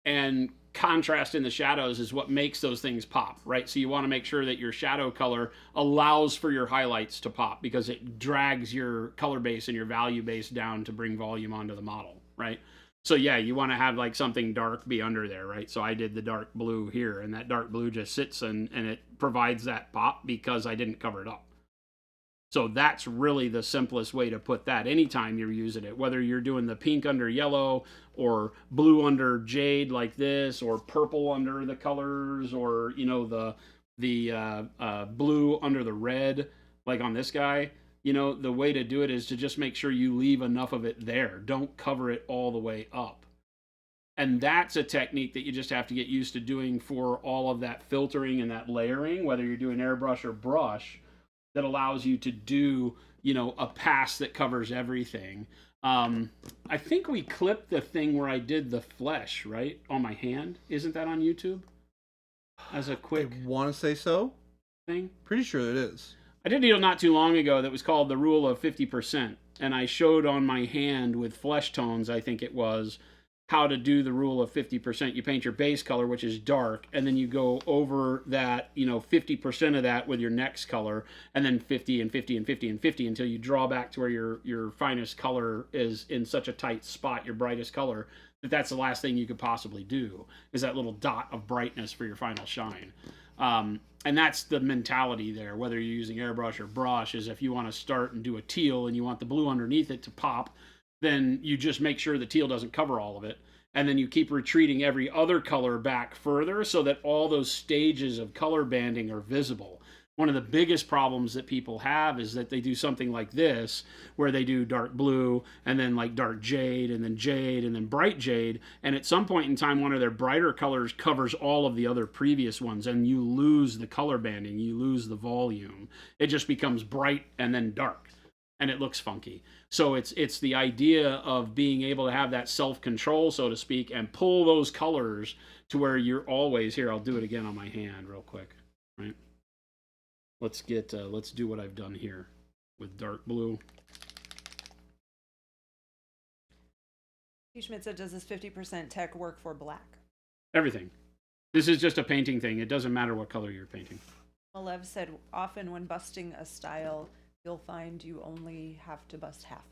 And contrast in the shadows is what makes those things pop, right? So you want to make sure that your shadow color allows for your highlights to pop, because it drags your color base and your value base down to bring volume onto the model, right? So yeah, you want to have like something dark be under there, right? So I did the dark blue here, and that dark blue just sits and it provides that pop because I didn't cover it up. So that's really the simplest way to put that anytime you're using it, whether you're doing the pink under yellow or blue under jade like this, or purple under the colors, or, you know, the blue under the red, like on this guy. You know, the way to do it is to just make sure you leave enough of it there. Don't cover it all the way up. And that's a technique that you just have to get used to doing for all of that filtering and that layering, whether you're doing airbrush or brush, that allows you to do, you know, a pass that covers everything. I think we clipped the thing where I did the flesh, right, on my hand. Isn't that on YouTube? As a quick I want to say so. thing. Pretty sure it is. I did a deal not too long ago that was called the rule of 50%. And I showed on my hand with flesh tones, I think it was, how to do the rule of 50%. You paint your base color, which is dark, and then you go over that, you know, 50% of that with your next color, and then 50 and 50 and 50 and 50 until you draw back to where your finest color is in such a tight spot, your brightest color, that's the last thing you could possibly do, is that little dot of brightness for your final shine. And that's the mentality there, whether you're using airbrush or brush, is if you want to start and do a teal and you want the blue underneath it to pop, then you just make sure the teal doesn't cover all of it. And then you keep retreating every other color back further so that all those stages of color banding are visible. One of the biggest problems that people have is that they do something like this, where they do dark blue and then like dark jade and then bright jade. And at some point in time, one of their brighter colors covers all of the other previous ones, and you lose the color banding, you lose the volume. It just becomes bright and then dark, and it looks funky. So it's the idea of being able to have that self-control, so to speak, and pull those colors to where you're always, here, I'll do it again on my hand real quick, right? let's do what I've done here with dark blue. Schmidt said, does this 50% tech work for black? Everything. This is just a painting thing. It doesn't matter what color you're painting. Malev said, often when busting a style, you'll find you only have to bust half.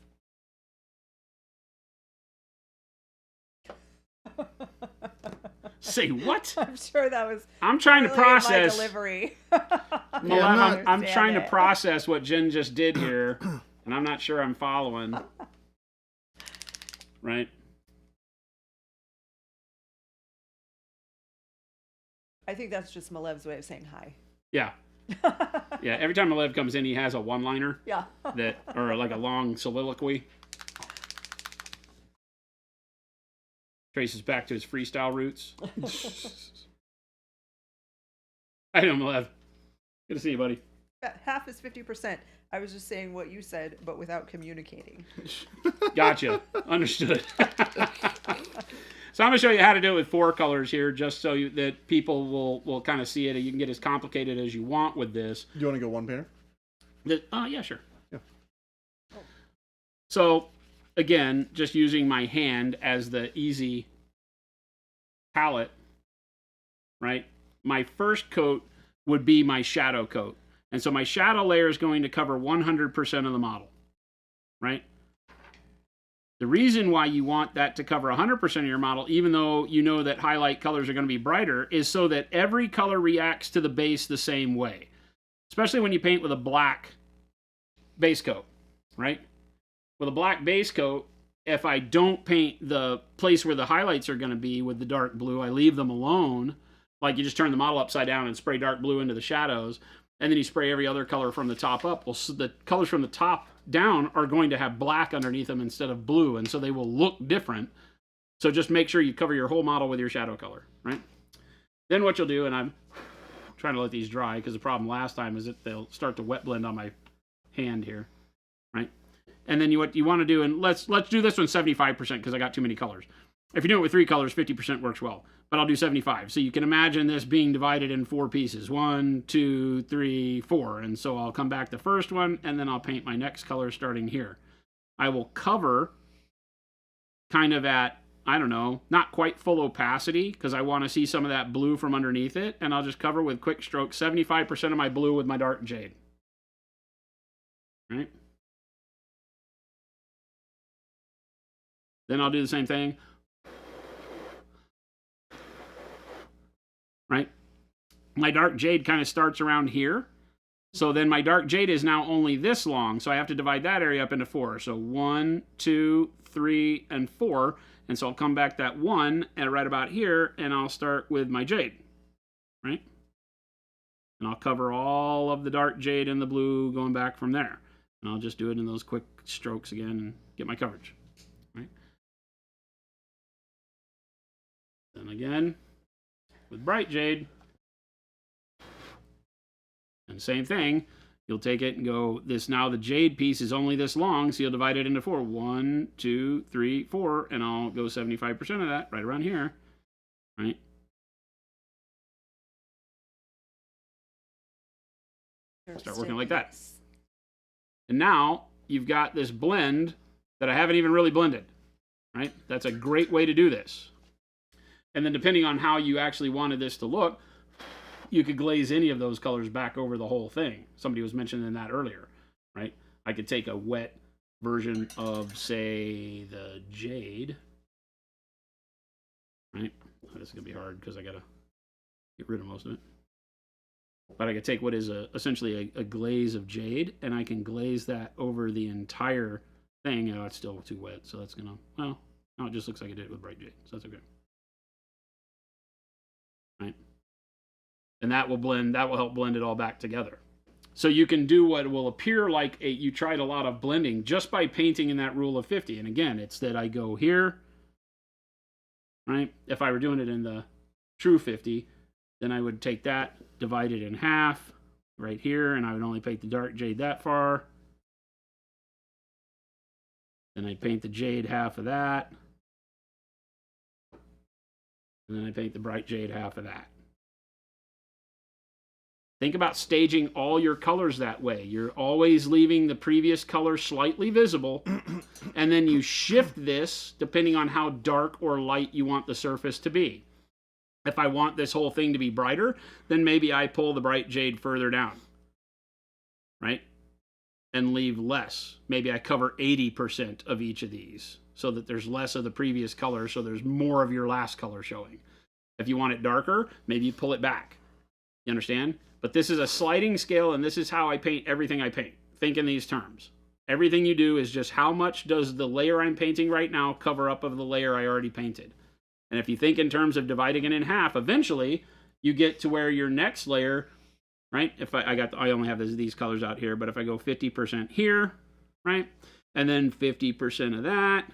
Say what? I'm sure that was. I'm trying to really process. my delivery. Malev, I'm trying to process what Jen just did here, and I'm not sure I'm following. Right? I think that's just Malev's way of saying hi. Yeah. Yeah. Every time Malev comes in, he has a one-liner. Yeah. Or like a long soliloquy. Traces back to his freestyle roots. I know, Malev. Good to see you, buddy. Yeah, half is 50%. I was just saying what you said, but without communicating. Gotcha. Understood. So I'm going to show you how to do it with 4 colors here, just so that people will kind of see it. You can get as complicated as you want with this. Do you want to go one painter? Yeah, sure. Yeah. So, again, just using my hand as the easy palette, right? My first coat would be my shadow coat. And so my shadow layer is going to cover 100% of the model, right? The reason why you want that to cover 100% of your model, even though you know that highlight colors are going to be brighter, is so that every color reacts to the base the same way. Especially when you paint with a black base coat, right? With a black base coat, if I don't paint the place where the highlights are going to be with the dark blue, I leave them alone. Like you just turn the model upside down and spray dark blue into the shadows, and then you spray every other color from the top up. Well, so the colors from the top down are going to have black underneath them instead of blue, and so they will look different. So just make sure you cover your whole model with your shadow color, right? Then what you'll do, and I'm trying to let these dry because the problem last time is that they'll start to wet blend on my hand here, right? And then what you want to do, and let's do this one 75% because I got too many colors. If you do it with 3 colors, 50% works well, but I'll do 75. So you can imagine this being divided in 4 pieces. 1, 2, 3, 4. And so I'll come back the first one, and then I'll paint my next color starting here. I will cover kind of at, I don't know, not quite full opacity because I want to see some of that blue from underneath it. And I'll just cover with quick strokes 75% of my blue with my dark jade. Right? Then I'll do the same thing. Right? My dark jade kind of starts around here. So then my dark jade is now only this long. So I have to divide that area up into 4. So 1, 2, 3, and 4. And so I'll come back that 1 and right about here, and I'll start with my jade. Right? And I'll cover all of the dark jade and the blue going back from there. And I'll just do it in those quick strokes again and get my coverage. Right? Then again, with bright jade, and same thing, you'll take it and go, now the jade piece is only this long, so you'll divide it into 4. 1, 2, 3, 4, and I'll go 75% of that right around here, right? Start working like that. And now you've got this blend that I haven't even really blended, right? That's a great way to do this. And then depending on how you actually wanted this to look, you could glaze any of those colors back over the whole thing. Somebody was mentioning that earlier, right? I could take a wet version of, say, the jade, right? Oh, this is going to be hard because I got to get rid of most of it. But I could take what is essentially a glaze of jade, and I can glaze that over the entire thing. Oh, it's still too wet, so that's going to, well, no, it just looks like I did it with bright jade, so that's okay. Right? And that will help blend it all back together. So you can do what will appear like you tried a lot of blending just by painting in that rule of 50. And again, it's that I go here, right? If I were doing it in the true 50, then I would take that, divide it in half right here, and I would only paint the dark jade that far. Then I'd paint the jade half of that. And then I paint the bright jade half of that. Think about staging all your colors that way. You're always leaving the previous color slightly visible, and then you shift this depending on how dark or light you want the surface to be. If I want this whole thing to be brighter, then maybe I pull the bright jade further down, right? And leave less. Maybe I cover 80% of each of these so that there's less of the previous color, so there's more of your last color showing. If you want it darker, maybe you pull it back. You understand? But this is a sliding scale, and this is how I paint everything I paint. Think in these terms. Everything you do is just how much does the layer I'm painting right now cover up of the layer I already painted. And if you think in terms of dividing it in half, eventually you get to where your next layer, right? If I only have these colors out here, but if I go 50% here, right? And then 50% of that,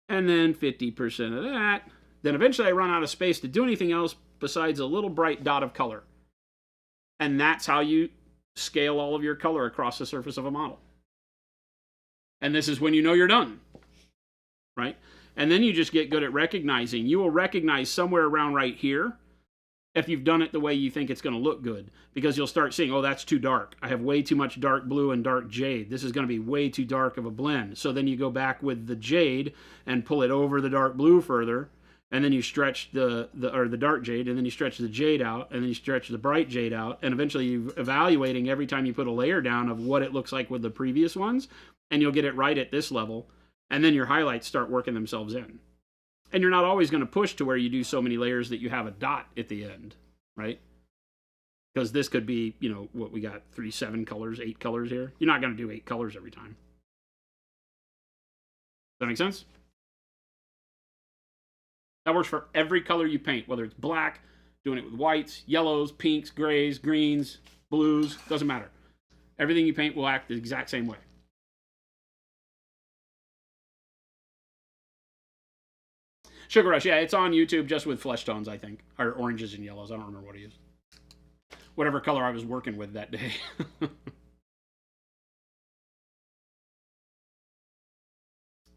and then 50% of that, then eventually I run out of space to do anything else besides a little bright dot of color. And that's how you scale all of your color across the surface of a model. And this is when you know you're done, right? And then you just get good at recognizing. You will recognize somewhere around right here if you've done it the way you think it's going to look good. Because you'll start seeing, oh, that's too dark. I have way too much dark blue and dark jade. This is going to be way too dark of a blend. So then you go back with the jade and pull it over the dark blue further. And then you stretch the dark jade, and then you stretch the jade out, and then you stretch the bright jade out, and eventually you're evaluating every time you put a layer down of what it looks like with the previous ones, and you'll get it right at this level, and then your highlights start working themselves in. And you're not always going to push to where you do so many layers that you have a dot at the end, right? Because this could be, you know, what we got, 7 colors, 8 colors here. You're not going to do 8 colors every time. Does that make sense? That works for every color you paint, whether it's black, doing it with whites, yellows, pinks, grays, greens, blues, doesn't matter. Everything you paint will act the exact same way. Sugar Rush, yeah, it's on YouTube just with flesh tones, I think. Or oranges and yellows, I don't remember what he used. Whatever color I was working with that day.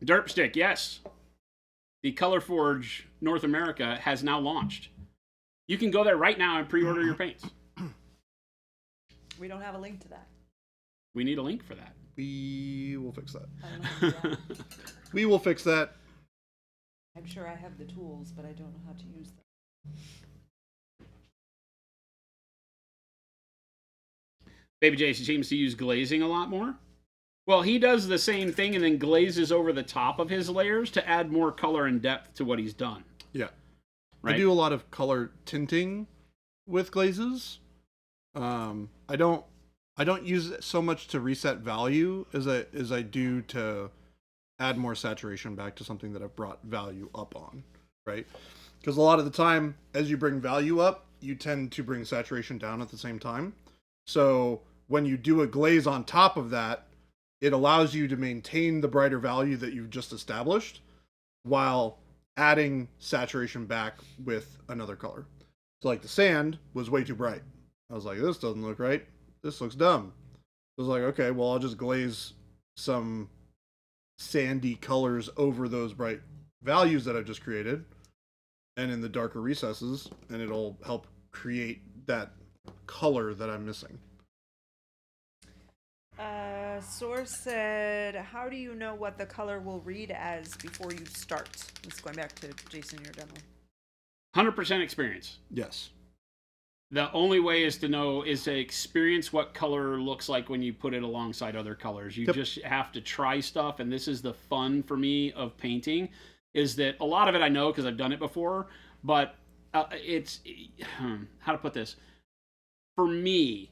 Derp Stick, yes. The Color Forge North America has now launched. You can go there right now and pre-order your paints. We don't have a link to that. We need a link for that. We will fix that. I don't know how to do that. We will fix that. I'm sure I have the tools, but I don't know how to use them. Baby J seems to use glazing a lot more. Well, he does the same thing and then glazes over the top of his layers to add more color and depth to what he's done. Yeah. Right? I do a lot of color tinting with glazes. I don't use it so much to reset value as I do to add more saturation back to something that I've brought value up on, right? Because a lot of the time, as you bring value up, you tend to bring saturation down at the same time. So when you do a glaze on top of that, it allows you to maintain the brighter value that you've just established while adding saturation back with another color. So like the sand was way too bright. I was like, this doesn't look right. This looks dumb. I was like, okay, well, I'll just glaze some sandy colors over those bright values that I've just created and in the darker recesses, and it'll help create that color that I'm missing. Source said, how do you know what the color will read as before you start? This is going back to Jason, your demo. 100% experience. Yes. The only way is to know is to experience what color looks like when you put it alongside other colors. You just have to try stuff, and this is the fun for me of painting, is that a lot of it I know because I've done it before, but it's, how to put this? For me,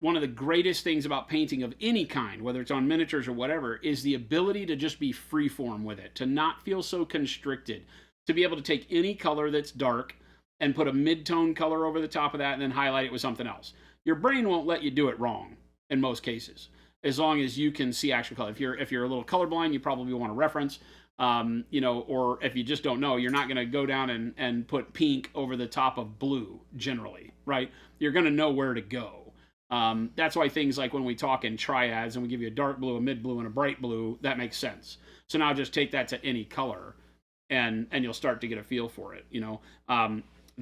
one of the greatest things about painting of any kind, whether it's on miniatures or whatever, is the ability to just be freeform with it, to not feel so constricted, to be able to take any color that's dark and put a mid-tone color over the top of that and then highlight it with something else. Your brain won't let you do it wrong in most cases, as long as you can see actual color. If you're a little colorblind, you probably want a reference, or if you just don't know, you're not going to go down and put pink over the top of blue generally, right? You're going to know where to go. That's why things like when we talk in triads and we give you a dark blue, a mid blue, and a bright blue, that makes sense. So now just take that to any color and you'll start to get a feel for it.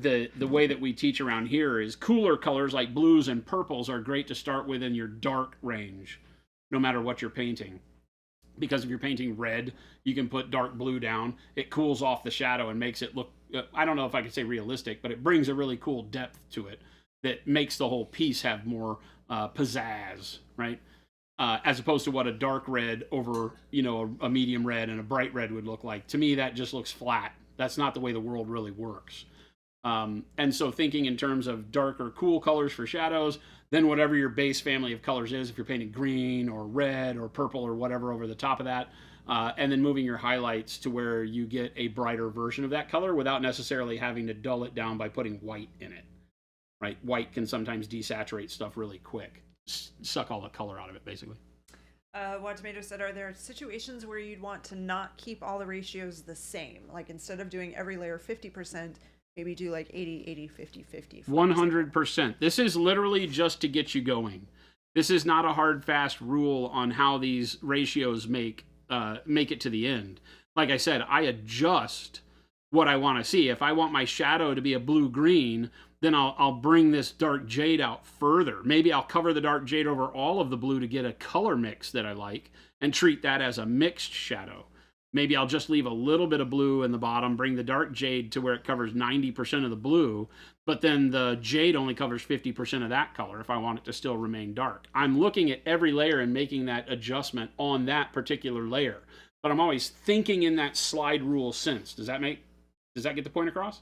the way that we teach around here is cooler colors like blues and purples are great to start with in your dark range, no matter what you're painting. Because if you're painting red, you can put dark blue down. It cools off the shadow and makes it look, I don't know if I could say realistic, but it brings a really cool depth to it that makes the whole piece have more pizzazz, right? As opposed to what a dark red over, a medium red and a bright red would look like. To me, that just looks flat. That's not the way the world really works. And so thinking in terms of darker, cool colors for shadows, then whatever your base family of colors is, if you're painting green or red or purple or whatever over the top of that, and then moving your highlights to where you get a brighter version of that color without necessarily having to dull it down by putting white in it, right? White can sometimes desaturate stuff really quick, suck all the color out of it, basically. One Tomato said, are there situations where you'd want to not keep all the ratios the same? Like instead of doing every layer 50%, maybe do like 80, 80, 50, 50. 100%. This is literally just to get you going. This is not a hard, fast rule on how these ratios make it to the end. Like I said, I adjust what I want to see. If I want my shadow to be a blue-green, then I'll bring this dark jade out further. Maybe I'll cover the dark jade over all of the blue to get a color mix that I like and treat that as a mixed shadow. Maybe I'll just leave a little bit of blue in the bottom, bring the dark jade to where it covers 90% of the blue, but then the jade only covers 50% of that color if I want it to still remain dark. I'm looking at every layer and making that adjustment on that particular layer, but I'm always thinking in that slide rule sense. Does that get the point across?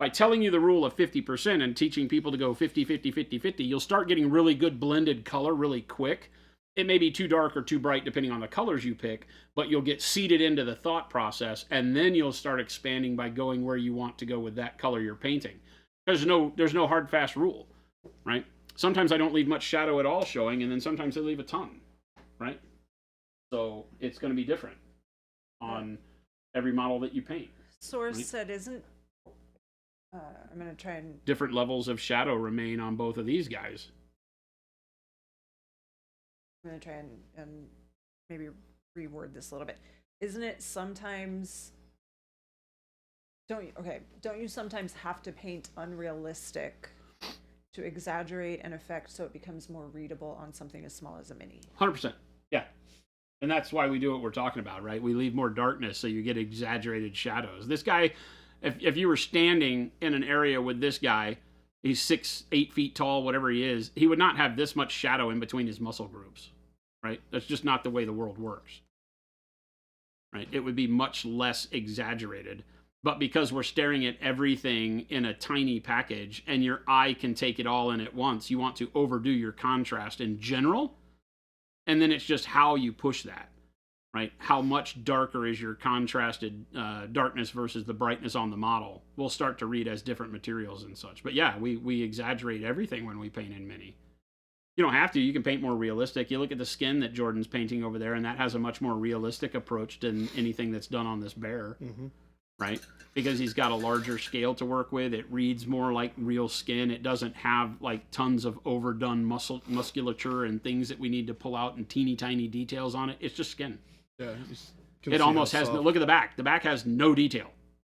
By telling you the rule of 50% and teaching people to go 50, 50, 50, 50, you'll start getting really good blended color really quick. It may be too dark or too bright depending on the colors you pick, but you'll get seeded into the thought process, and then you'll start expanding by going where you want to go with that color you're painting. There's no hard, fast rule, right? Sometimes I don't leave much shadow at all showing, and then sometimes I leave a ton, right? So it's going to be different on every model that you paint. Source right? said, isn't... I'm going to try and... Different levels of shadow remain on both of these guys. I'm going to try and maybe reword this a little bit. Isn't it sometimes... Don't you sometimes have to paint unrealistic to exaggerate an effect so it becomes more readable on something as small as a mini? 100%. Yeah. And that's why we do what we're talking about, right? We leave more darkness so you get exaggerated shadows. This guy, if you were standing in an area with this guy, he's 6-8 feet tall, whatever he is, he would not have this much shadow in between his muscle groups, right? That's just not the way the world works, right? It would be much less exaggerated. But because we're staring at everything in a tiny package and your eye can take it all in at once, you want to overdo your contrast in general. And then it's just how you push that, right? How much darker is your contrasted darkness versus the brightness on the model? We'll start to read as different materials and such. But yeah, we exaggerate everything when we paint in Mini. You don't have to. You can paint more realistic. You look at the skin that Jordan's painting over there, and that has a much more realistic approach than anything that's done on this bear. Mm-hmm. Right? Because he's got a larger scale to work with. It reads more like real skin. It doesn't have like tons of overdone musculature and things that we need to pull out and teeny tiny details on it. It's just skin. Yeah. It almost has no, look at the back. The back has no detail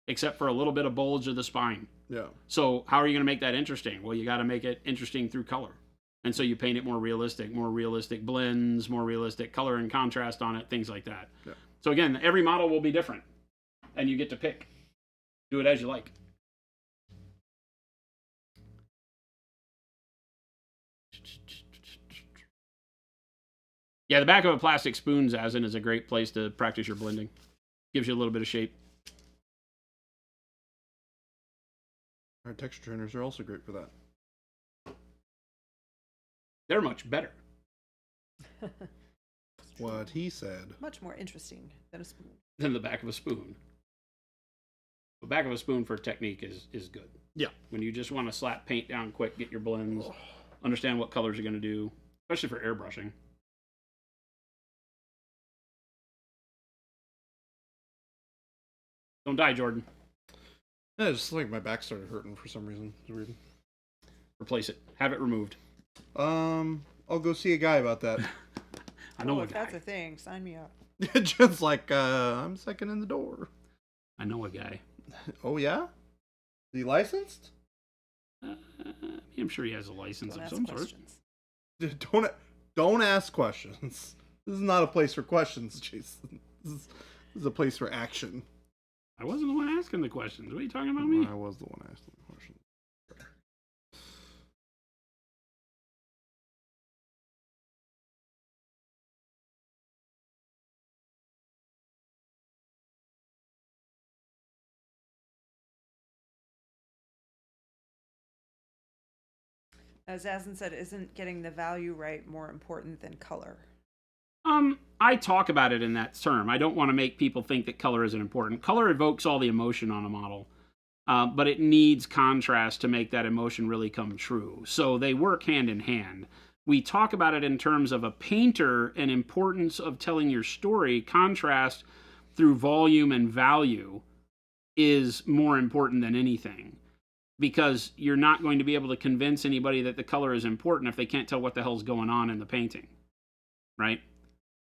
except for a little bit of bulge of the spine. Yeah. So how are you going to make that interesting? Well, you got to make it interesting through color. And so you paint it more realistic blends, more realistic color and contrast on it, things like that. Yeah. So again, every model will be different. And you get to pick. Do it as you like. Yeah, the back of a plastic spoon, Zazen, is a great place to practice your blending. Gives you a little bit of shape. Our texture trainers are also great for that. They're much better. What he said. Much more interesting than a spoon. Than the back of a spoon. The back of a spoon for technique is good. Yeah. When you just want to slap paint down quick, get your blends, understand what colors you're going to do, especially for airbrushing. Don't die, Jordan. Yeah, just like my back started hurting for some reason. It's weird. Replace it. Have it removed. I'll go see a guy about that. I know a if guy. that's a thing, sign me up. Just like I'm second in the door. I know a guy. Oh yeah? Is he licensed? I'm sure he has a license Don't of ask some sort. questions. Don't ask questions. This is not a place for questions, Jason. This is a place for action. I wasn't the one asking the questions. What are you talking about me? I was the one asking the question. As Asin said, isn't getting the value right more important than color? I talk about it in that term. I don't want to make people think that color isn't important. Color evokes all the emotion on a model, but it needs contrast to make that emotion really come true. So they work hand in hand. We talk about it in terms of a painter and importance of telling your story. Contrast through volume and value is more important than anything, because you're not going to be able to convince anybody that the color is important if they can't tell what the hell's going on in the painting, right?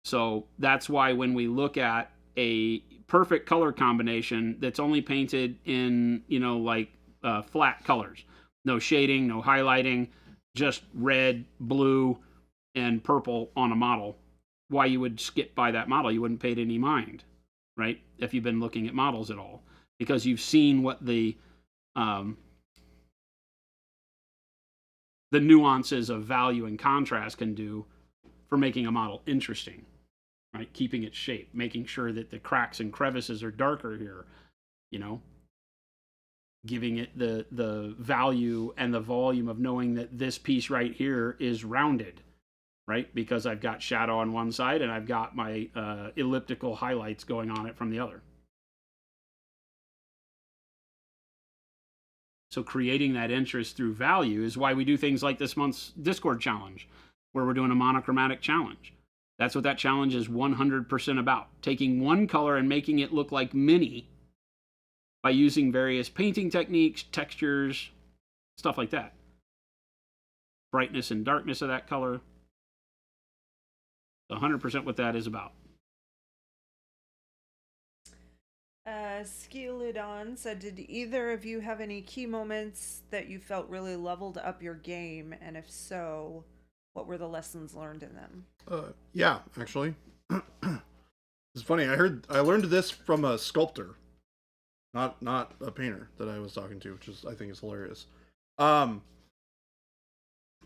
So that's why when we look at a perfect color combination that's only painted in, flat colors, no shading, no highlighting, just red, blue, and purple on a model, why you would skip by that model. You wouldn't pay it any mind, right? If you've been looking at models at all, because you've seen what the nuances of value and contrast can do for making a model interesting, right? Keeping its shape, making sure that the cracks and crevices are darker here, giving it the value and the volume of knowing that this piece right here is rounded, right? Because I've got shadow on one side and I've got my elliptical highlights going on it from the other. So creating that interest through value is why we do things like this month's Discord challenge, where we're doing a monochromatic challenge. That's what that challenge is 100% about. Taking one color and making it look like many by using various painting techniques, textures, stuff like that. Brightness and darkness of that color. 100% what that is about. Skilidon said, did either of you have any key moments that you felt really leveled up your game? And if so, what were the lessons learned in them? Yeah, actually. It's funny. I learned this from a sculptor, not a painter that I was talking to, which I think is hilarious. One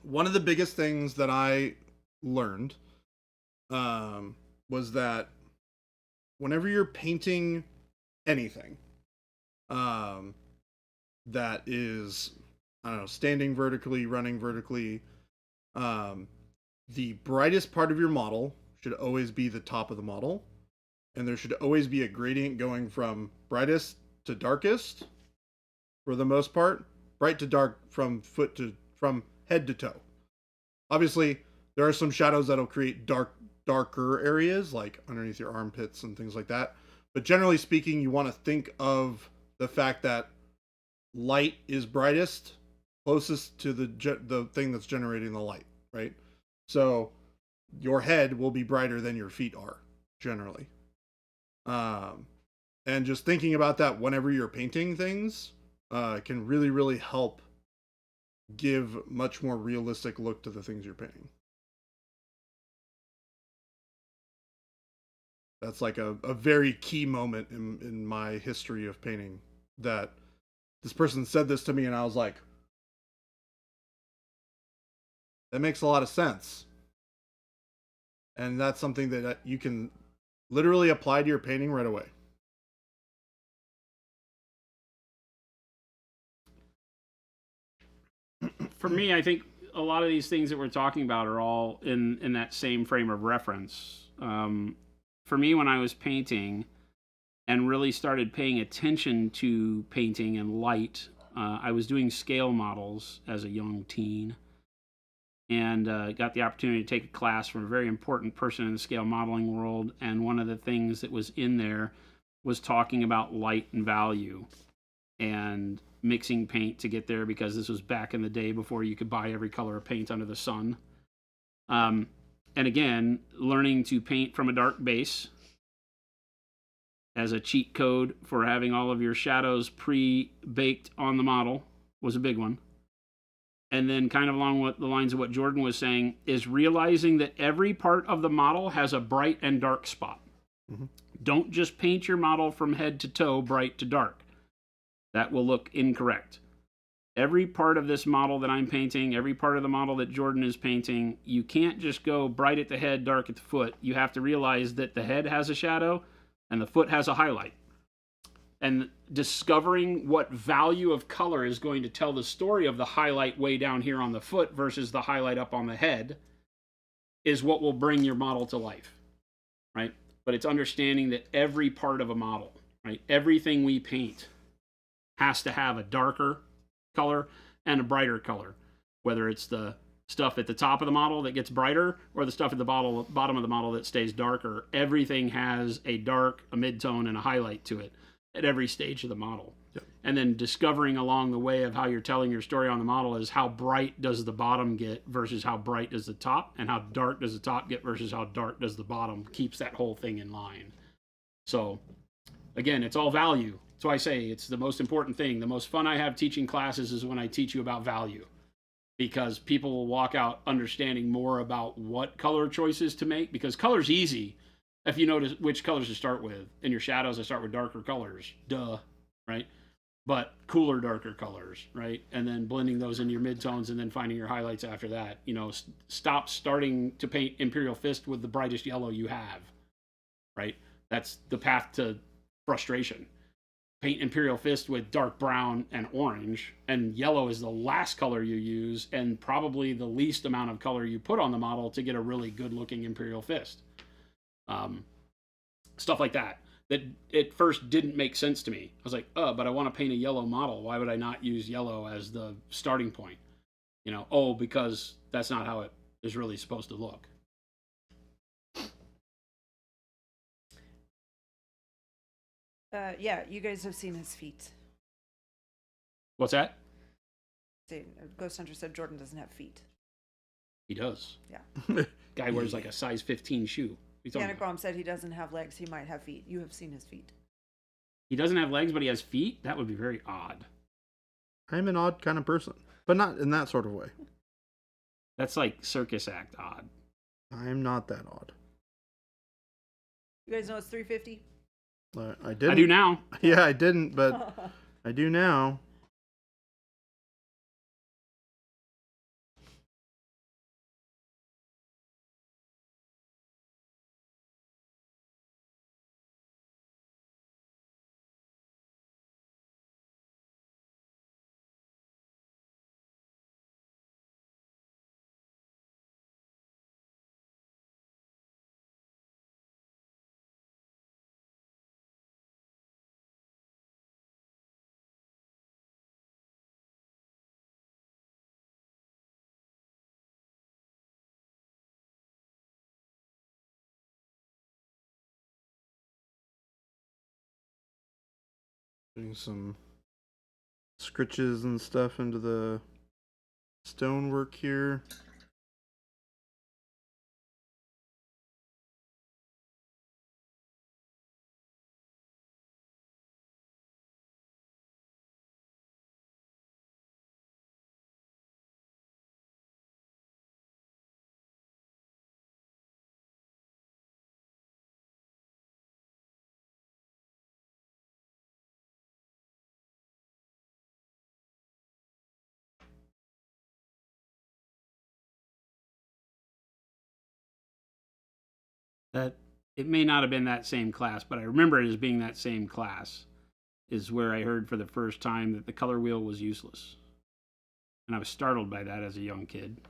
of the biggest things that I learned was that whenever you're painting anything that is, I don't know, standing vertically, running vertically, the brightest part of your model should always be the top of the model, and there should always be a gradient going from brightest to darkest for the most part, bright to dark from head to toe. Obviously there are some shadows that'll create darker areas like underneath your armpits and things like that. But generally speaking, you want to think of the fact that light is brightest closest to the thing that's generating the light, right? So your head will be brighter than your feet are, generally. And just thinking about that whenever you're painting things can really, really help give much more realistic look to the things you're painting. That's like a very key moment in my history of painting, that this person said this to me and I was like, that makes a lot of sense. And that's something that you can literally apply to your painting right away. For me, I think a lot of these things that we're talking about are all in that same frame of reference. For me, when I was painting and really started paying attention to painting and light, I was doing scale models as a young teen, and got the opportunity to take a class from a very important person in the scale modeling world. And one of the things that was in there was talking about light and value and mixing paint to get there, because this was back in the day before you could buy every color of paint under the sun. And again, learning to paint from a dark base as a cheat code for having all of your shadows pre-baked on the model was a big one. And then kind of along the lines of what Jordan was saying is realizing that every part of the model has a bright and dark spot. Mm-hmm. Don't just paint your model from head to toe bright to dark. That will look incorrect. Every part of this model that I'm painting, every part of the model that Jordan is painting, you can't just go bright at the head, dark at the foot. You have to realize that the head has a shadow and the foot has a highlight. And discovering what value of color is going to tell the story of the highlight way down here on the foot versus the highlight up on the head is what will bring your model to life, right? But it's understanding that every part of a model, right? Everything we paint has to have a darker color and a brighter color, whether it's the stuff at the top of the model that gets brighter or the stuff at the bottom of the model that stays darker. Everything has a dark, a mid-tone, and a highlight to it at every stage of the model. Yep. And then discovering along the way of how you're telling your story on the model is how bright does the bottom get versus how bright does the top, and how dark does the top get versus how dark does the bottom, keeps that whole thing in line. So again, it's all value. That's why I say it's the most important thing. The most fun I have teaching classes is when I teach you about value, because people will walk out understanding more about what color choices to make, because color's easy. If you notice which colors to start with. In your shadows, I start with darker colors. Duh, right? But cooler, darker colors, right? And then blending those into your midtones and then finding your highlights after that. You know, stop starting to paint Imperial Fist with the brightest yellow you have, right? That's the path to frustration. Paint Imperial Fist with dark brown and orange, and yellow is the last color you use and probably the least amount of color you put on the model to get a really good looking Imperial Fist. Stuff like that at first didn't make sense to me. I was like, but I want to paint a yellow model. Why would I not use yellow as the starting point? You know, because that's not how it is really supposed to look. Yeah, you guys have seen his feet. What's that? Ghost Hunter said Jordan doesn't have feet. He does. Yeah. Guy wears like a size 15 shoe. Yanagrom said he doesn't have legs. He might have feet. You have seen his feet. He doesn't have legs, but he has feet? That would be very odd. I'm an odd kind of person, but not in that sort of way. That's like circus act odd. I'm not that odd. You guys know it's 350? I didn't. I do now. Yeah, I didn't, but I do now. Doing some scritches and stuff into the stonework here. That it may not have been that same class, but I remember it as being that same class, is where I heard for the first time that the color wheel was useless. And I was startled by that as a young kid.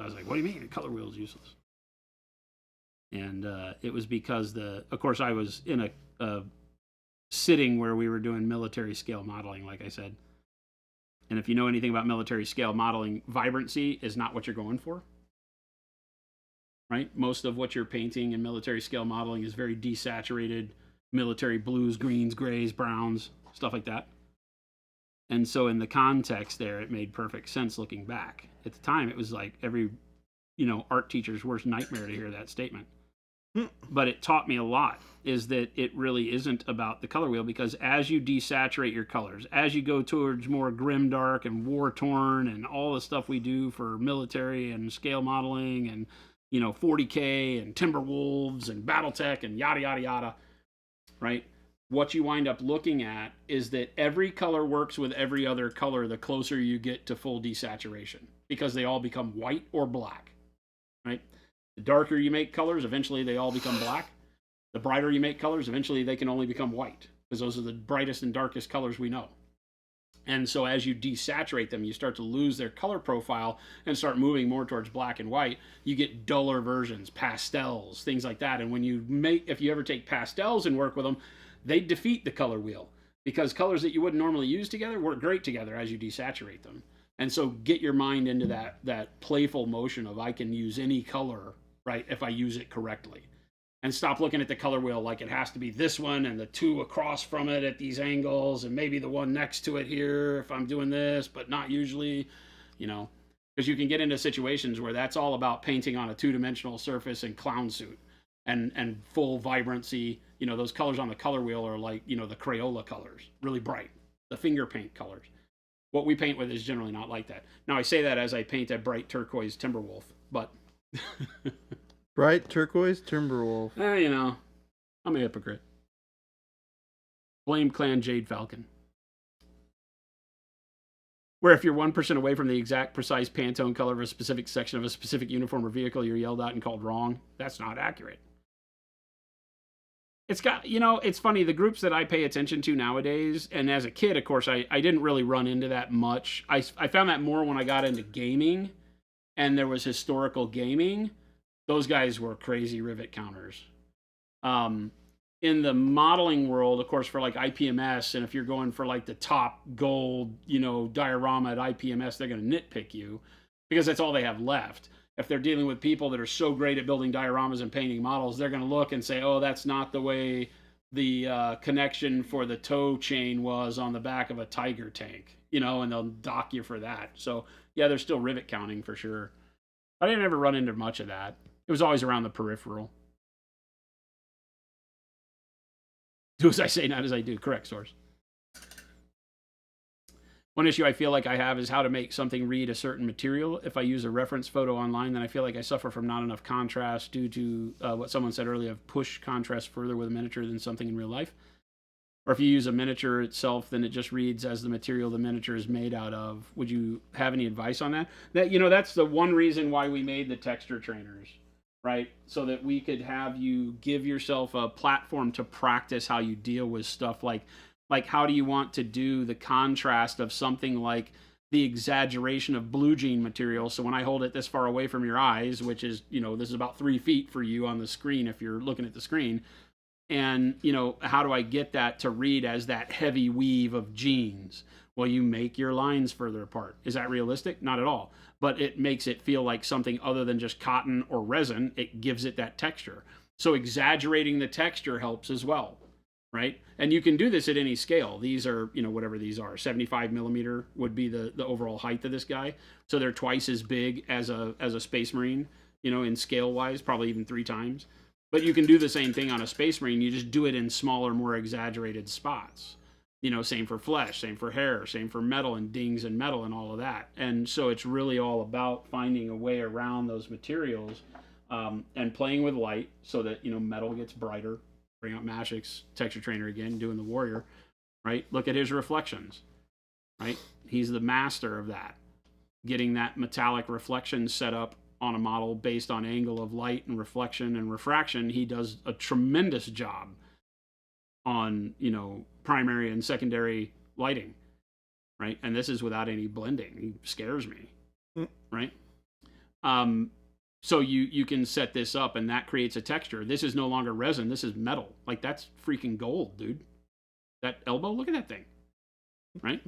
I was like, what do you mean the color wheel is useless? And it was because of course I was in a sitting where we were doing military scale modeling, like I said. And if you know anything about military scale modeling, vibrancy is not what you're going for. Right? Most of what you're painting in military scale modeling is very desaturated, military blues, greens, grays, browns, stuff like that. And so in the context there, it made perfect sense looking back. At the time, it was like every, art teacher's worst nightmare to hear that statement. But it taught me a lot, is that it really isn't about the color wheel, because as you desaturate your colors, as you go towards more grim dark and war torn and all the stuff we do for military and scale modeling and 40K and Timberwolves and Battletech and yada yada yada, right? What you wind up looking at is that every color works with every other color the closer you get to full desaturation, because they all become white or black, right? The darker you make colors, eventually they all become black. The brighter you make colors, eventually they can only become white, because those are the brightest and darkest colors we know. And so as you desaturate them, you start to lose their color profile and start moving more towards black and white. You get duller versions, pastels, things like that. And if you ever take pastels and work with them, they defeat the color wheel, because colors that you wouldn't normally use together work great together as you desaturate them. And so get your mind into that playful motion of, I can use any color, right, if I use it correctly. And stop looking at the color wheel like it has to be this one and the two across from it at these angles and maybe the one next to it here if I'm doing this, but not usually, because you can get into situations where that's all about painting on a two-dimensional surface and clown suit and full vibrancy. Those colors on the color wheel are like, the Crayola colors, really bright, the finger paint colors. What we paint with is generally not like that. Now, I say that as I paint a bright turquoise Timberwolf, but... Bright turquoise Timberwolf. I'm a hypocrite. Blame Clan Jade Falcon. Where if you're 1% away from the exact precise Pantone color of a specific section of a specific uniform or vehicle, you're yelled at and called wrong. That's not accurate. It's got, it's funny, the groups that I pay attention to nowadays, and as a kid, of course, I didn't really run into that much. I found that more when I got into gaming and there was historical gaming. Those guys were crazy rivet counters. In the modeling world, of course, for like IPMS, and if you're going for like the top gold, diorama at IPMS, they're going to nitpick you because that's all they have left. If they're dealing with people that are so great at building dioramas and painting models, they're going to look and say, oh, that's not the way the connection for the tow chain was on the back of a Tiger tank, and they'll dock you for that. So, yeah, there's still rivet counting for sure. I didn't ever run into much of that. It was always around the peripheral. Do as I say, not as I do. Correct, source. One issue I feel like I have is how to make something read a certain material. If I use a reference photo online, then I feel like I suffer from not enough contrast due to what someone said earlier of push contrast further with a miniature than something in real life. Or if you use a miniature itself, then it just reads as the material the miniature is made out of. Would you have any advice on that? That's the one reason why we made the texture trainers, right? So that we could have you give yourself a platform to practice how you deal with stuff like how do you want to do the contrast of something like the exaggeration of blue jean material. So when I hold it this far away from your eyes, which is, this is about 3 feet for you on the screen if you're looking at the screen. And, how do I get that to read as that heavy weave of jeans? Well, you make your lines further apart. Is that realistic? Not at all. But it makes it feel like something other than just cotton or resin. It gives it that texture. So exaggerating the texture helps as well, right? And you can do this at any scale. These are, whatever these are. 75 millimeter would be the overall height of this guy. So they're twice as big as a Space Marine, in scale-wise, probably even 3 times. But you can do the same thing on a Space Marine. You just do it in smaller, more exaggerated spots. Same for flesh, same for hair, same for metal and dings and metal and all of that. And so it's really all about finding a way around those materials and playing with light so that, metal gets brighter. Bring out Mashik's texture trainer again, doing the warrior, right? Look at his reflections, right? He's the master of that. Getting that metallic reflection set up on a model based on angle of light and reflection and refraction. He does a tremendous job on, primary and secondary lighting, right? And this is without any blending. He scares me, right? So you can set this up and that creates a texture. This is no longer resin. This is metal. Like, that's freaking gold, dude. That elbow, look at that thing, right?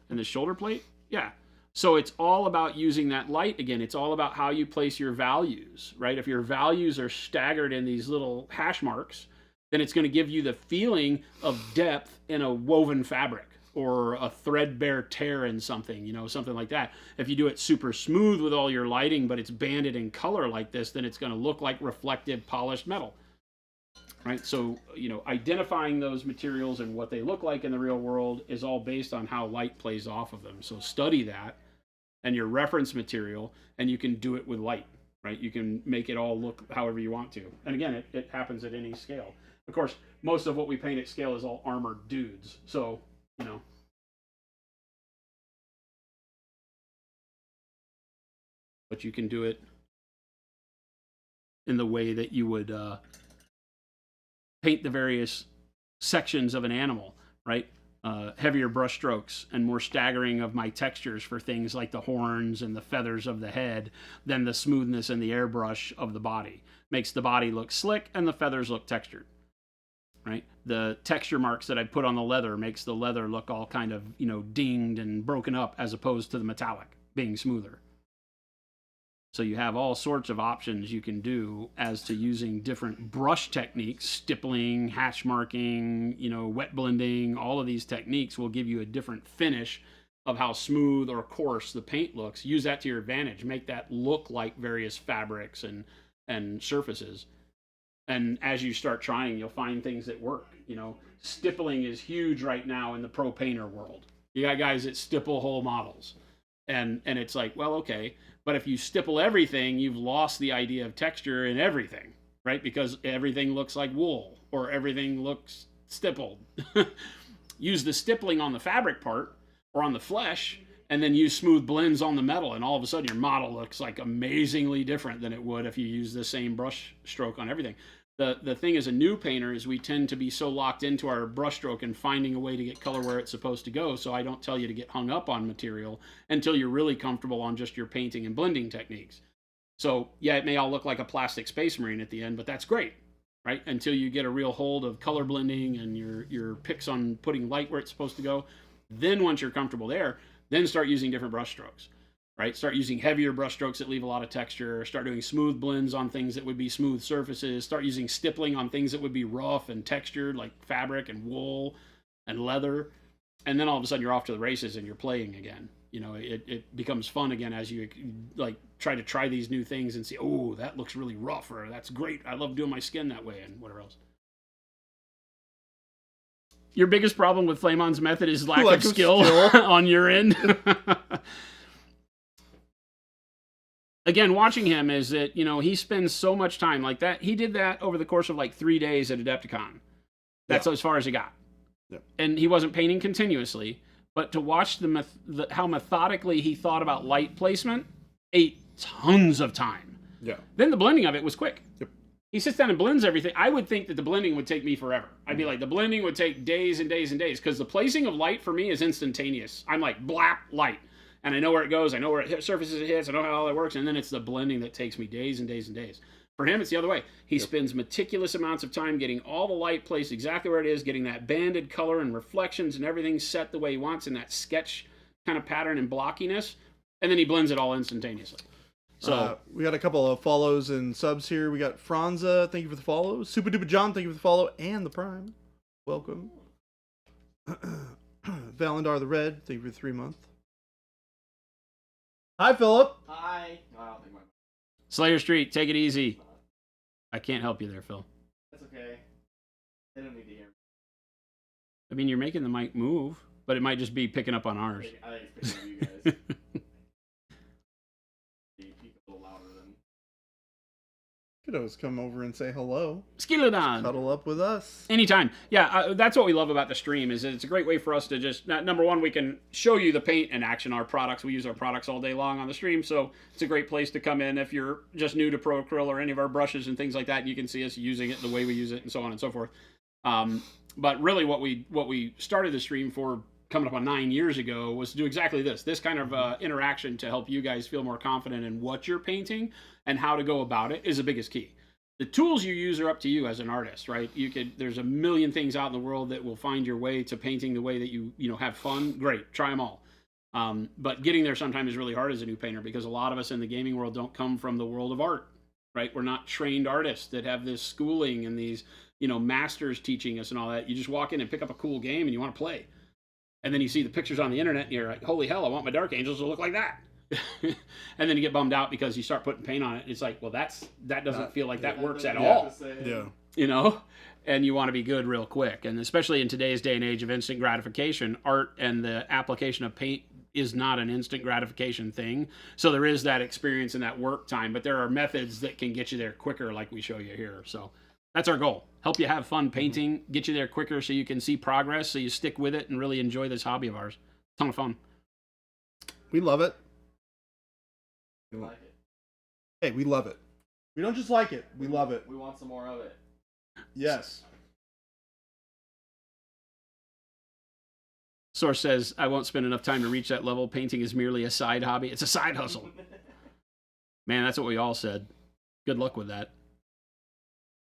And the shoulder plate, yeah. So it's all about using that light again. It's all about how you place your values, right? If your values are staggered in these little hash marks, then it's going to give you the feeling of depth in a woven fabric or a threadbare tear in something, something like that. If you do it super smooth with all your lighting, but it's banded in color like this, then it's going to look like reflective polished metal. right? So, identifying those materials and what they look like in the real world is all based on how light plays off of them. So study that and your reference material, and you can do it with light, right? You can make it all look however you want to. And again, it happens at any scale. Of course, most of what we paint at scale is all armored dudes. So, but you can do it in the way that you would paint the various sections of an animal, right? Heavier brush strokes and more staggering of my textures for things like the horns and the feathers of the head than the smoothness and the airbrush of the body. Makes the body look slick and the feathers look textured, right? The texture marks that I put on the leather makes the leather look all kind of, dinged and broken up as opposed to the metallic being smoother. So you have all sorts of options you can do as to using different brush techniques, stippling, hatch marking, wet blending. All of these techniques will give you a different finish of how smooth or coarse the paint looks. Use that to your advantage. Make that look like various fabrics and surfaces. And as you start trying, you'll find things that work. Stippling is huge right now in the pro painter world. You got guys that stipple whole models. And it's like, well, okay. But if you stipple everything, you've lost the idea of texture in everything, right? Because everything looks like wool or everything looks stippled. Use the stippling on the fabric part or on the flesh, and then use smooth blends on the metal, and all of a sudden your model looks like amazingly different than it would if you use the same brush stroke on everything. The thing as a new painter is we tend to be so locked into our brush stroke and finding a way to get color where it's supposed to go. So I don't tell you to get hung up on material until you're really comfortable on just your painting and blending techniques. So yeah, it may all look like a plastic Space Marine at the end, but that's great, right? Until you get a real hold of color blending and your picks on putting light where it's supposed to go. Then once you're comfortable there, then start using different brush strokes. Right? Start using heavier brush strokes that leave a lot of texture. Start doing smooth blends on things that would be smooth surfaces. Start using stippling on things that would be rough and textured, like fabric and wool and leather. And then all of a sudden you're off to the races and you're playing again. It becomes fun again as you try these new things and see, oh, that looks really rough, or that's great. I love doing my skin that way, and whatever else. Your biggest problem with Flamon's method is lack of skill on your end. Again, watching him is that, he spends so much time like that. He did that over the course of like 3 days at Adepticon. That's as far as he got. Yeah. And he wasn't painting continuously, but to watch how methodically he thought about light placement ate tons of time. Yeah. Then the blending of it was quick. Yep. He sits down and blends everything. I would think that the blending would take me forever. I'd be like, the blending would take days and days and days, because the placing of light for me is instantaneous. I'm like, blap, light. And I know where it goes. I know where surfaces it hits. I know how all that works. And then it's the blending that takes me days and days and days. For him, it's the other way. He spends meticulous amounts of time getting all the light placed exactly where it is, getting that banded color and reflections and everything set the way he wants in that sketch kind of pattern and blockiness. And then he blends it all instantaneously. So we got a couple of follows and subs here. We got Franza, thank you for the follow. Super Duper John, thank you for the follow and the Prime. Welcome. Valendar the Red, thank you for the 3-month. Hi, Philip. Hi. Slayer Street, take it easy. I can't help you there, Phil. That's okay. They don't need to hear me. I mean, you're making the mic move, but it might just be picking up on ours. I think it's picking up you guys. Speak a little louder than... Could always come over and say hello. Skilodon. Cuddle up with us. Anytime. Yeah, that's what we love about the stream, is that it's a great way for us to just, number one, we can show you the paint in action, our products. We use our products all day long on the stream, so it's a great place to come in if you're just new to Pro Acryl or any of our brushes and things like that. You can see us using it the way we use it and so on and so forth. But really what we started the stream for, coming up on 9 years ago, was to do exactly this kind of interaction to help you guys feel more confident in what you're painting and how to go about it is the biggest key. The tools you use are up to you as an artist, right? There's a million things out in the world that will find your way to painting the way that you have fun. Great, try them all. But getting there sometimes is really hard as a new painter, because a lot of us in the gaming world don't come from the world of art, right? We're not trained artists that have this schooling and these, masters teaching us and all that. You just walk in and pick up a cool game and you want to play. And then you see the pictures on the internet and you're like, holy hell, I want my Dark Angels to look like that. And then you get bummed out because you start putting paint on it. It's like, well, that doesn't feel like that works at all. Yeah. you know, and you want to be good real quick. And especially in today's day and age of instant gratification, art and the application of paint is not an instant gratification thing. So there is that experience and that work time, but there are methods that can get you there quicker, like we show you here. So that's our goal. Help you have fun painting, get you there quicker so you can see progress, so you stick with it and really enjoy this hobby of ours. Ton of fun. We love it. We like it. Hey, we love it. We don't just like it. We love it. We want some more of it. Yes. Source says, I won't spend enough time to reach that level. Painting is merely a side hobby. It's a side hustle. Man, that's what we all said. Good luck with that.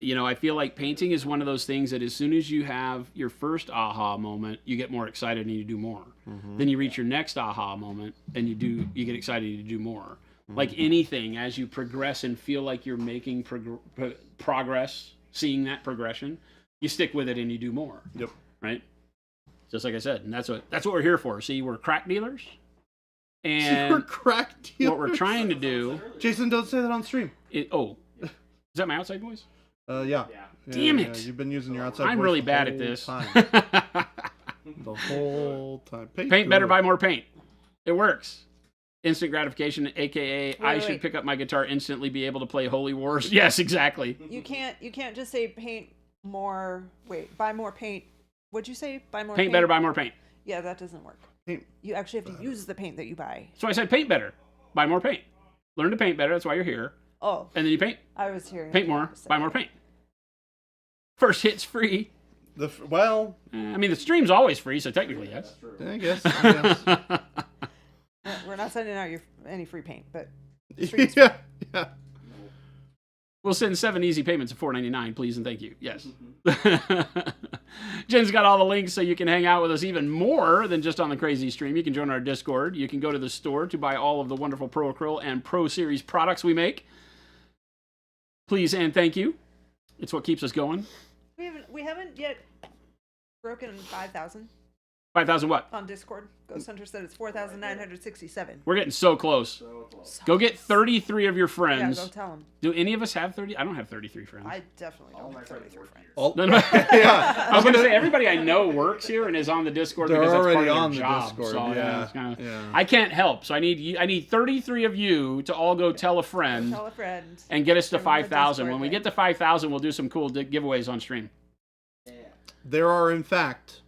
You know, I feel like painting is one of those things that as soon as you have your first aha moment, you get more excited and you do more. Mm-hmm. Then you reach your next aha moment and you get excited and you do more. Mm-hmm. Like anything, as you progress and feel like you're making progress, seeing that progression, you stick with it and you do more. Yep. Right? Just like I said, and that's what we're here for. See, we're crack dealers. And we're crack dealers. What we're trying to do... Jason, don't say that on stream. Is that my outside voice? Yeah. Damn it. You've been using your outside I'm voice really the bad at whole this. time. The whole time. Paint better, buy more paint. It works. Instant gratification, aka I should wait. pick up my guitar instantly, be able to play Holy Wars. Yes, exactly. You can't just say paint more. Wait, buy more paint. What'd you say? Buy more Paint better, buy more paint. Yeah, that doesn't work. Paint. You actually have to use the paint that you buy. So I said paint better, buy more paint. Learn to paint better. That's why you're here. Oh, And then you paint. I was hearing. Paint the more, opposite. buy more paint. First hit's free. Well, I mean, the stream's always free, so technically, yes. That's true. I guess. We're not sending out any free paint, but Yeah. We'll send 7 easy payments of $4.99, please and thank you. Yes. Jen's got all the links so you can hang out with us even more than just on the crazy stream. You can join our Discord. You can go to the store to buy all of the wonderful Pro Acryl and Pro Series products we make. Please and thank you. It's what keeps us going. we haven't yet broken 5,000 5,000 what? on Discord. Ghost Hunter said it's 4,967. We're getting so close. So close. Go get 33 of your Yeah, friends. go tell them. Do any of us have 30? I don't have 33 friends. I definitely All don't my have friends 33 work friends. here. Oh, No, no. yeah. I was going to say, everybody I know works here and is on the Discord They're because that's already part of their on the job. Discord. So, Yeah. it's kinda, Yeah. I can't help. So I need 33 of you to all go tell a friend Tell a friend. and get us to Send them the 5,000. Discord When we thing. get to 5,000, we'll do some cool giveaways on stream. Yeah. There are, in fact,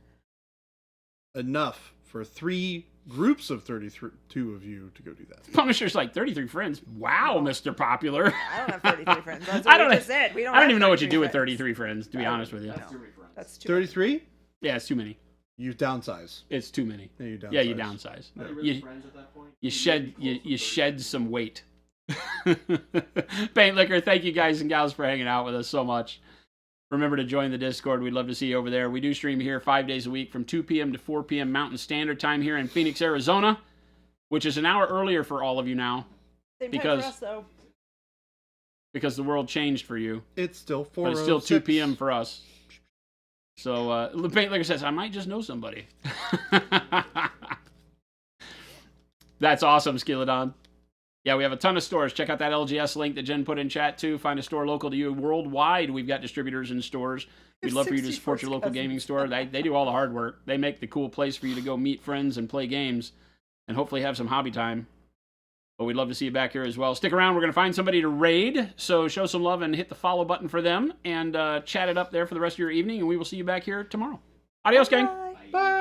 enough for 3 groups of 32 of you to go do that. Punisher's like 33 friends. Wow, Mr. Popular. I don't have 33 friends. That's I what don't we know- just said. We don't I don't have even know what you do with friends. 33 friends, to be honest with you. That's too many friends. That's too 33? Yeah, it's too many. You downsize. It's too many. Yeah, you downsize. Yeah, you downsize. Are you really You- friends at that point? You You're shed getting close to you 30. shed some weight. Paint Liquor, thank you guys and gals for hanging out with us so much. Remember to join the Discord. We'd love to see you over there. We do stream here 5 days a week from 2 p.m. to 4 p.m. Mountain Standard Time here in Phoenix, Arizona, which is an hour earlier for all of you now Same because- time for us, though. because the world changed for you. It's still 4 But it's still 2 p.m. for us. So, Paint Liquor says, I might just know somebody. That's awesome, Skilladon. Yeah, we have a ton of stores. Check out that LGS link that Jen put in chat, too. Find a store local to you. Worldwide, we've got distributors and stores. We'd love for you to support your local gaming store. They do all the hard work. They make the cool place for you to go meet friends and play games and hopefully have some hobby time. But we'd love to see you back here as well. Stick around. We're going to find somebody to raid. So show some love and hit the follow button for them and chat it up there for the rest of your evening. And we will see you back here tomorrow. Adios, gang. Bye. Bye.